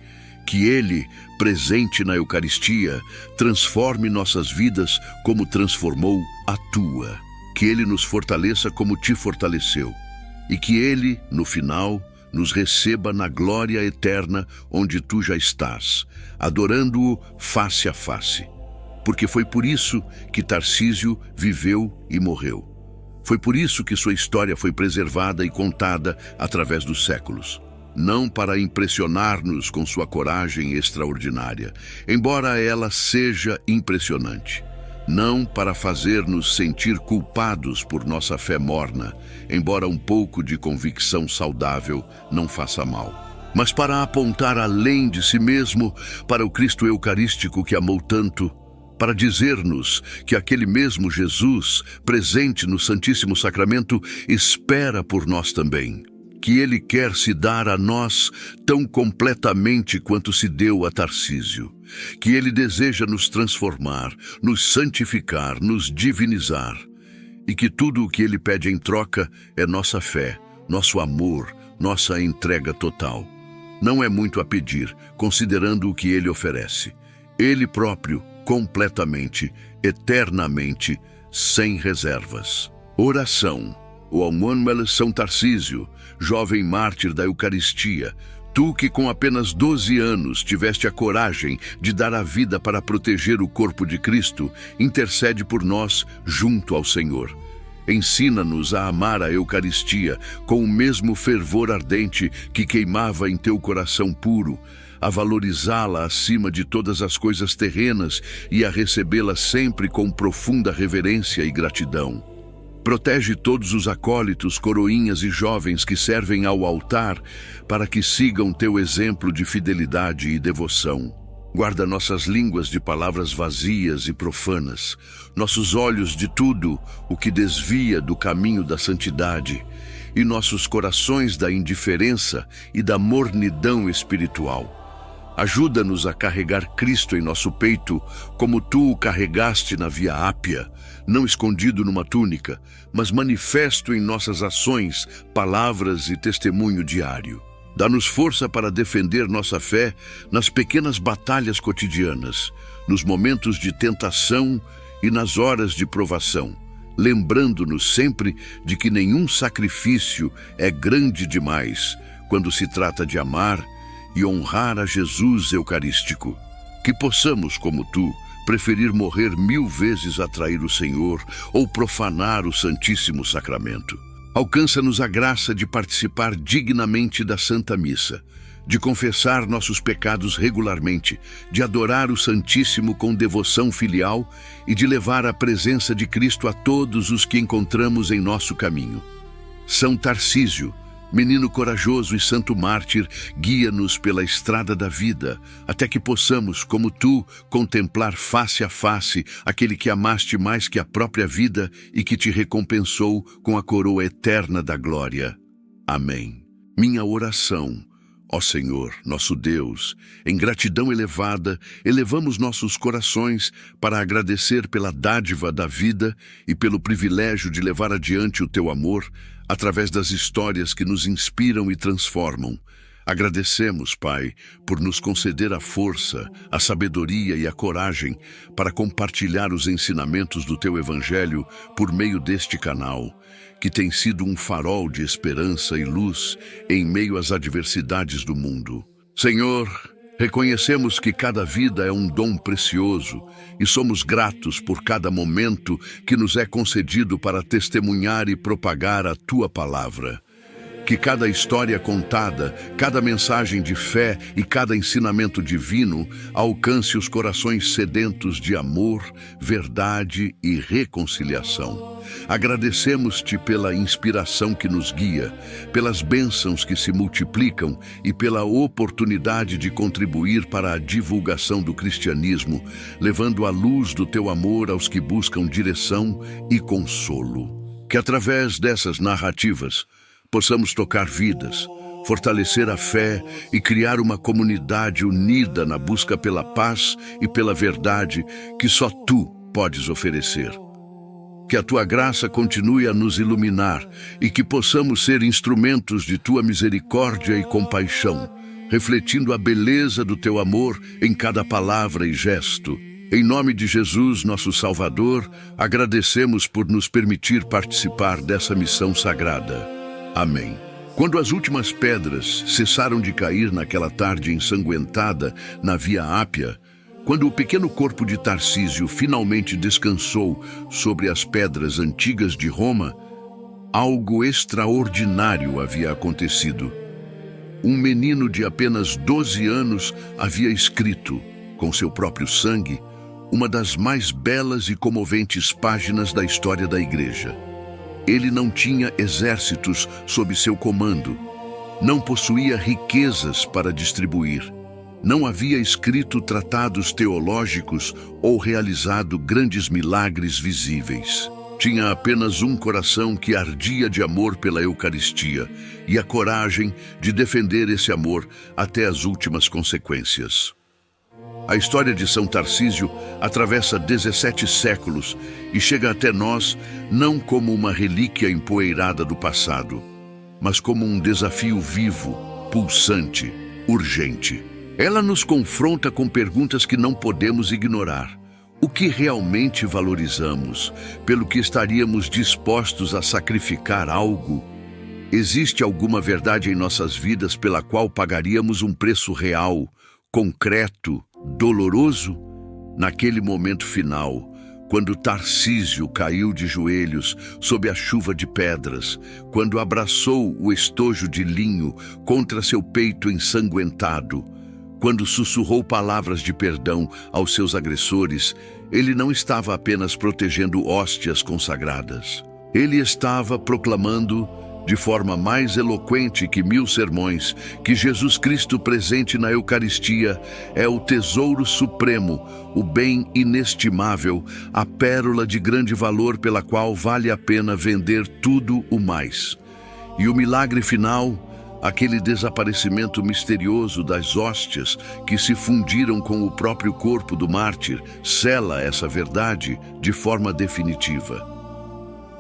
Que Ele, presente na Eucaristia, transforme nossas vidas como transformou a tua. Que Ele nos fortaleça como te fortaleceu. E que Ele, no final, nos receba na glória eterna onde tu já estás, adorando-o face a face. Porque foi por isso que Tarcísio viveu e morreu. Foi por isso que sua história foi preservada e contada através dos séculos. Não para impressionar-nos com sua coragem extraordinária, embora ela seja impressionante. Não para fazer-nos sentir culpados por nossa fé morna, embora um pouco de convicção saudável não faça mal. Mas para apontar além de si mesmo para o Cristo Eucarístico que amou tanto, para dizer-nos que aquele mesmo Jesus, presente no Santíssimo Sacramento, espera por nós também. Que Ele quer se dar a nós tão completamente quanto se deu a Tarcísio. Que Ele deseja nos transformar, nos santificar, nos divinizar. E que tudo o que Ele pede em troca é nossa fé, nosso amor, nossa entrega total. Não é muito a pedir, considerando o que Ele oferece. Ele próprio, completamente, eternamente, sem reservas. Oração. O Manuel São Tarcísio, jovem mártir da Eucaristia, tu que com apenas 12 anos tiveste a coragem de dar a vida para proteger o corpo de Cristo, intercede por nós junto ao Senhor. Ensina-nos a amar a Eucaristia com o mesmo fervor ardente que queimava em teu coração puro, a valorizá-la acima de todas as coisas terrenas e a recebê-la sempre com profunda reverência e gratidão. Protege todos os acólitos, coroinhas e jovens que servem ao altar para que sigam teu exemplo de fidelidade e devoção. Guarda nossas línguas de palavras vazias e profanas, nossos olhos de tudo o que desvia do caminho da santidade e nossos corações da indiferença e da mornidão espiritual. Ajuda-nos a carregar Cristo em nosso peito, como tu o carregaste na Via Ápia, não escondido numa túnica, mas manifesto em nossas ações, palavras e testemunho diário. Dá-nos força para defender nossa fé nas pequenas batalhas cotidianas, nos momentos de tentação e nas horas de provação, lembrando-nos sempre de que nenhum sacrifício é grande demais quando se trata de amar e honrar a Jesus Eucarístico. Que possamos, como tu, preferir morrer 1000 vezes a trair o Senhor ou profanar o Santíssimo Sacramento. Alcança-nos a graça de participar dignamente da Santa Missa, de confessar nossos pecados regularmente, de adorar o Santíssimo com devoção filial e de levar a presença de Cristo a todos os que encontramos em nosso caminho. São Tarcísio, menino corajoso e santo mártir, guia-nos pela estrada da vida, até que possamos, como tu, contemplar face a face aquele que amaste mais que a própria vida e que te recompensou com a coroa eterna da glória. Amém. Minha oração. Ó Senhor, nosso Deus, em gratidão elevada, elevamos nossos corações para agradecer pela dádiva da vida e pelo privilégio de levar adiante o teu amor através das histórias que nos inspiram e transformam. Agradecemos, Pai, por nos conceder a força, a sabedoria e a coragem para compartilhar os ensinamentos do teu Evangelho por meio deste canal, que tem sido um farol de esperança e luz em meio às adversidades do mundo. Senhor, reconhecemos que cada vida é um dom precioso e somos gratos por cada momento que nos é concedido para testemunhar e propagar a Tua palavra. Que cada história contada, cada mensagem de fé e cada ensinamento divino alcance os corações sedentos de amor, verdade e reconciliação. Agradecemos-te pela inspiração que nos guia, pelas bênçãos que se multiplicam e pela oportunidade de contribuir para a divulgação do cristianismo, levando a luz do teu amor aos que buscam direção e consolo. Que através dessas narrativas possamos tocar vidas, fortalecer a fé e criar uma comunidade unida na busca pela paz e pela verdade que só tu podes oferecer. Que a tua graça continue a nos iluminar e que possamos ser instrumentos de tua misericórdia e compaixão, refletindo a beleza do teu amor em cada palavra e gesto. Em nome de Jesus, nosso Salvador, agradecemos por nos permitir participar dessa missão sagrada. Amém. Quando as últimas pedras cessaram de cair naquela tarde ensanguentada na Via Ápia, quando o pequeno corpo de Tarcísio finalmente descansou sobre as pedras antigas de Roma, algo extraordinário havia acontecido. Um menino de apenas 12 anos havia escrito, com seu próprio sangue, uma das mais belas e comoventes páginas da história da Igreja. Ele não tinha exércitos sob seu comando, não possuía riquezas para distribuir, não havia escrito tratados teológicos ou realizado grandes milagres visíveis. Tinha apenas um coração que ardia de amor pela Eucaristia e a coragem de defender esse amor até as últimas consequências. A história de São Tarcísio atravessa 17 séculos e chega até nós não como uma relíquia empoeirada do passado, mas como um desafio vivo, pulsante, urgente. Ela nos confronta com perguntas que não podemos ignorar. O que realmente valorizamos? Pelo que estaríamos dispostos a sacrificar algo? Existe alguma verdade em nossas vidas pela qual pagaríamos um preço real, concreto, doloroso? Naquele momento final, quando Tarcísio caiu de joelhos sob a chuva de pedras, quando abraçou o estojo de linho contra seu peito ensanguentado, quando sussurrou palavras de perdão aos seus agressores, ele não estava apenas protegendo hóstias consagradas. Ele estava proclamando, de forma mais eloquente que 1000 sermões, que Jesus Cristo presente na Eucaristia é o tesouro supremo, o bem inestimável, a pérola de grande valor pela qual vale a pena vender tudo o mais. E o milagre final, aquele desaparecimento misterioso das hóstias que se fundiram com o próprio corpo do mártir, sela essa verdade de forma definitiva.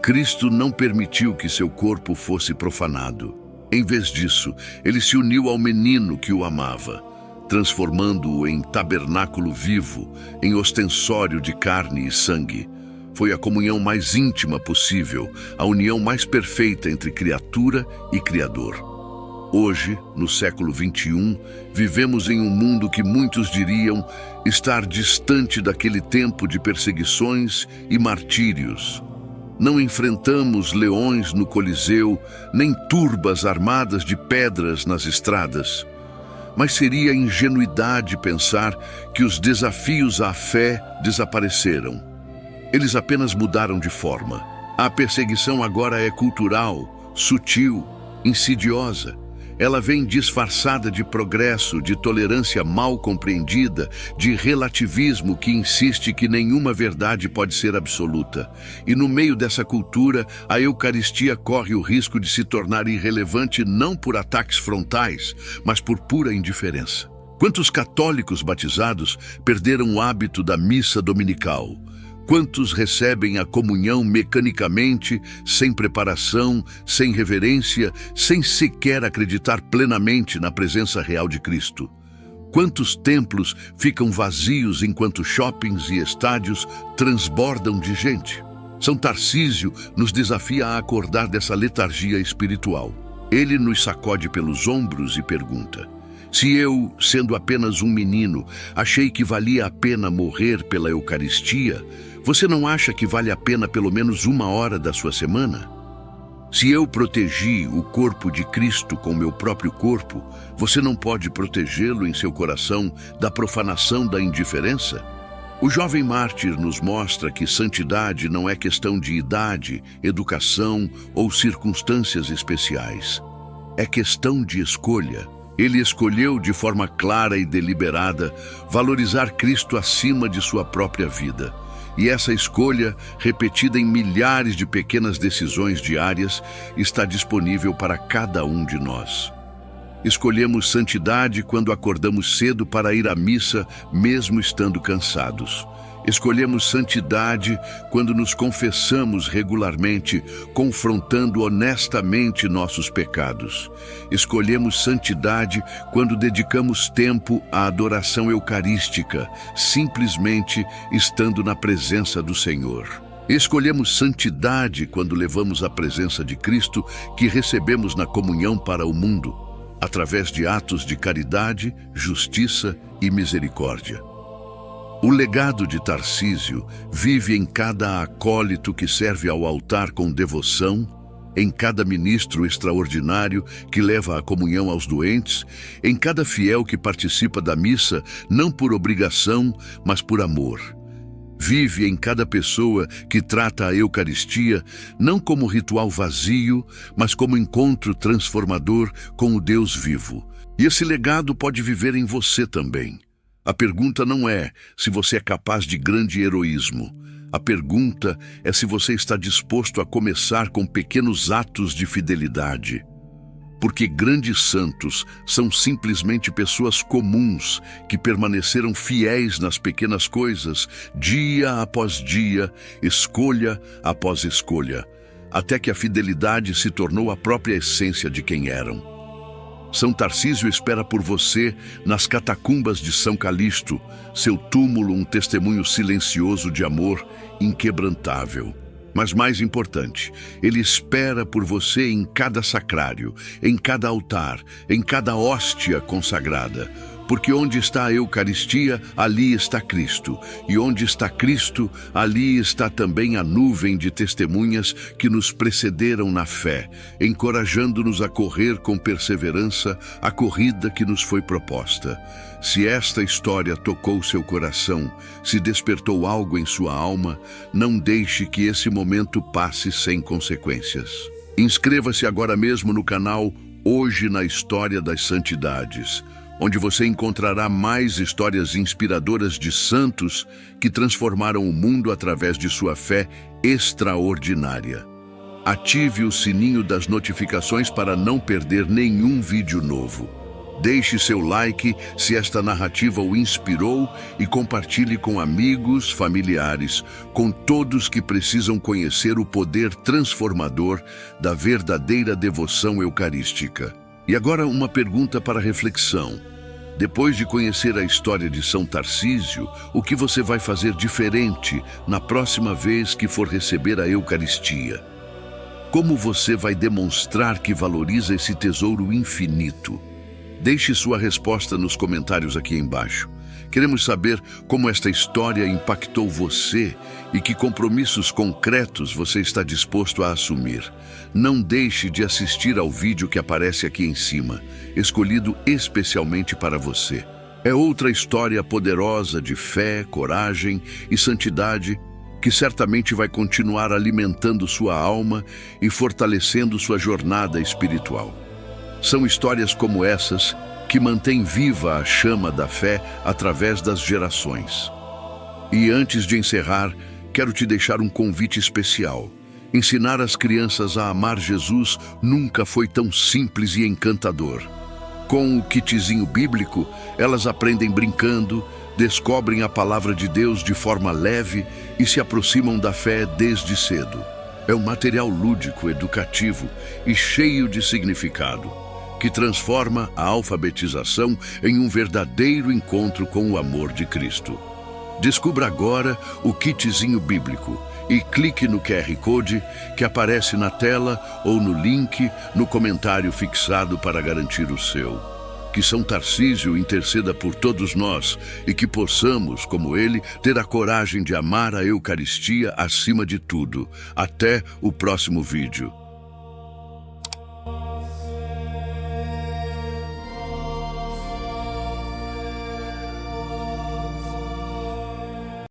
Cristo não permitiu que seu corpo fosse profanado. Em vez disso, ele se uniu ao menino que o amava, transformando-o em tabernáculo vivo, em ostensório de carne e sangue. Foi a comunhão mais íntima possível, a união mais perfeita entre criatura e Criador. Hoje, no século XXI, vivemos em um mundo que muitos diriam estar distante daquele tempo de perseguições e martírios. Não enfrentamos leões no Coliseu, nem turbas armadas de pedras nas estradas. Mas seria ingenuidade pensar que os desafios à fé desapareceram. Eles apenas mudaram de forma. A perseguição agora é cultural, sutil, insidiosa. Ela vem disfarçada de progresso, de tolerância mal compreendida, de relativismo que insiste que nenhuma verdade pode ser absoluta. E no meio dessa cultura, a Eucaristia corre o risco de se tornar irrelevante não por ataques frontais, mas por pura indiferença. Quantos católicos batizados perderam o hábito da missa dominical? Quantos recebem a comunhão mecanicamente, sem preparação, sem reverência, sem sequer acreditar plenamente na presença real de Cristo? Quantos templos ficam vazios enquanto shoppings e estádios transbordam de gente? São Tarcísio nos desafia a acordar dessa letargia espiritual. Ele nos sacode pelos ombros e pergunta: se eu, sendo apenas um menino, achei que valia a pena morrer pela Eucaristia, você não acha que vale a pena pelo menos 1 hora da sua semana? Se eu protegi o corpo de Cristo com meu próprio corpo, você não pode protegê-lo em seu coração da profanação da indiferença? O jovem mártir nos mostra que santidade não é questão de idade, educação ou circunstâncias especiais. É questão de escolha. Ele escolheu de forma clara e deliberada valorizar Cristo acima de sua própria vida. E essa escolha, repetida em milhares de pequenas decisões diárias, está disponível para cada um de nós. Escolhemos santidade quando acordamos cedo para ir à missa, mesmo estando cansados. Escolhemos santidade quando nos confessamos regularmente, confrontando honestamente nossos pecados. Escolhemos santidade quando dedicamos tempo à adoração eucarística, simplesmente estando na presença do Senhor. Escolhemos santidade quando levamos a presença de Cristo que recebemos na comunhão para o mundo, através de atos de caridade, justiça e misericórdia. O legado de Tarcísio vive em cada acólito que serve ao altar com devoção, em cada ministro extraordinário que leva a comunhão aos doentes, em cada fiel que participa da missa, não por obrigação, mas por amor. Vive em cada pessoa que trata a Eucaristia não como ritual vazio, mas como encontro transformador com o Deus vivo. E esse legado pode viver em você também. A pergunta não é se você é capaz de grande heroísmo. A pergunta é se você está disposto a começar com pequenos atos de fidelidade. Porque grandes santos são simplesmente pessoas comuns que permaneceram fiéis nas pequenas coisas, dia após dia, escolha após escolha, até que a fidelidade se tornou a própria essência de quem eram. São Tarcísio espera por você nas catacumbas de São Calixto, seu túmulo um testemunho silencioso de amor inquebrantável. Mas mais importante, ele espera por você em cada sacrário, em cada altar, em cada hóstia consagrada. Porque onde está a Eucaristia, ali está Cristo. E onde está Cristo, ali está também a nuvem de testemunhas que nos precederam na fé, encorajando-nos a correr com perseverança a corrida que nos foi proposta. Se esta história tocou seu coração, se despertou algo em sua alma, não deixe que esse momento passe sem consequências. Inscreva-se agora mesmo no canal Hoje na História das Santidades, onde você encontrará mais histórias inspiradoras de santos que transformaram o mundo através de sua fé extraordinária. Ative o sininho das notificações para não perder nenhum vídeo novo. Deixe seu like se esta narrativa o inspirou e compartilhe com amigos, familiares, com todos que precisam conhecer o poder transformador da verdadeira devoção eucarística. E agora uma pergunta para reflexão. Depois de conhecer a história de São Tarcísio, o que você vai fazer diferente na próxima vez que for receber a Eucaristia? Como você vai demonstrar que valoriza esse tesouro infinito? Deixe sua resposta nos comentários aqui embaixo. Queremos saber como esta história impactou você e que compromissos concretos você está disposto a assumir. Não deixe de assistir ao vídeo que aparece aqui em cima, escolhido especialmente para você. É outra história poderosa de fé, coragem e santidade que certamente vai continuar alimentando sua alma e fortalecendo sua jornada espiritual. São histórias como essas que mantêm viva a chama da fé através das gerações. E antes de encerrar, quero te deixar um convite especial. Ensinar as crianças a amar Jesus nunca foi tão simples e encantador. Com o kitzinho bíblico, elas aprendem brincando, descobrem a palavra de Deus de forma leve e se aproximam da fé desde cedo. É um material lúdico, educativo e cheio de significado, que transforma a alfabetização em um verdadeiro encontro com o amor de Cristo. Descubra agora o kitzinho bíblico e clique no QR Code que aparece na tela ou no link no comentário fixado para garantir o seu. Que São Tarcísio interceda por todos nós e que possamos, como ele, ter a coragem de amar a Eucaristia acima de tudo. Até o próximo vídeo.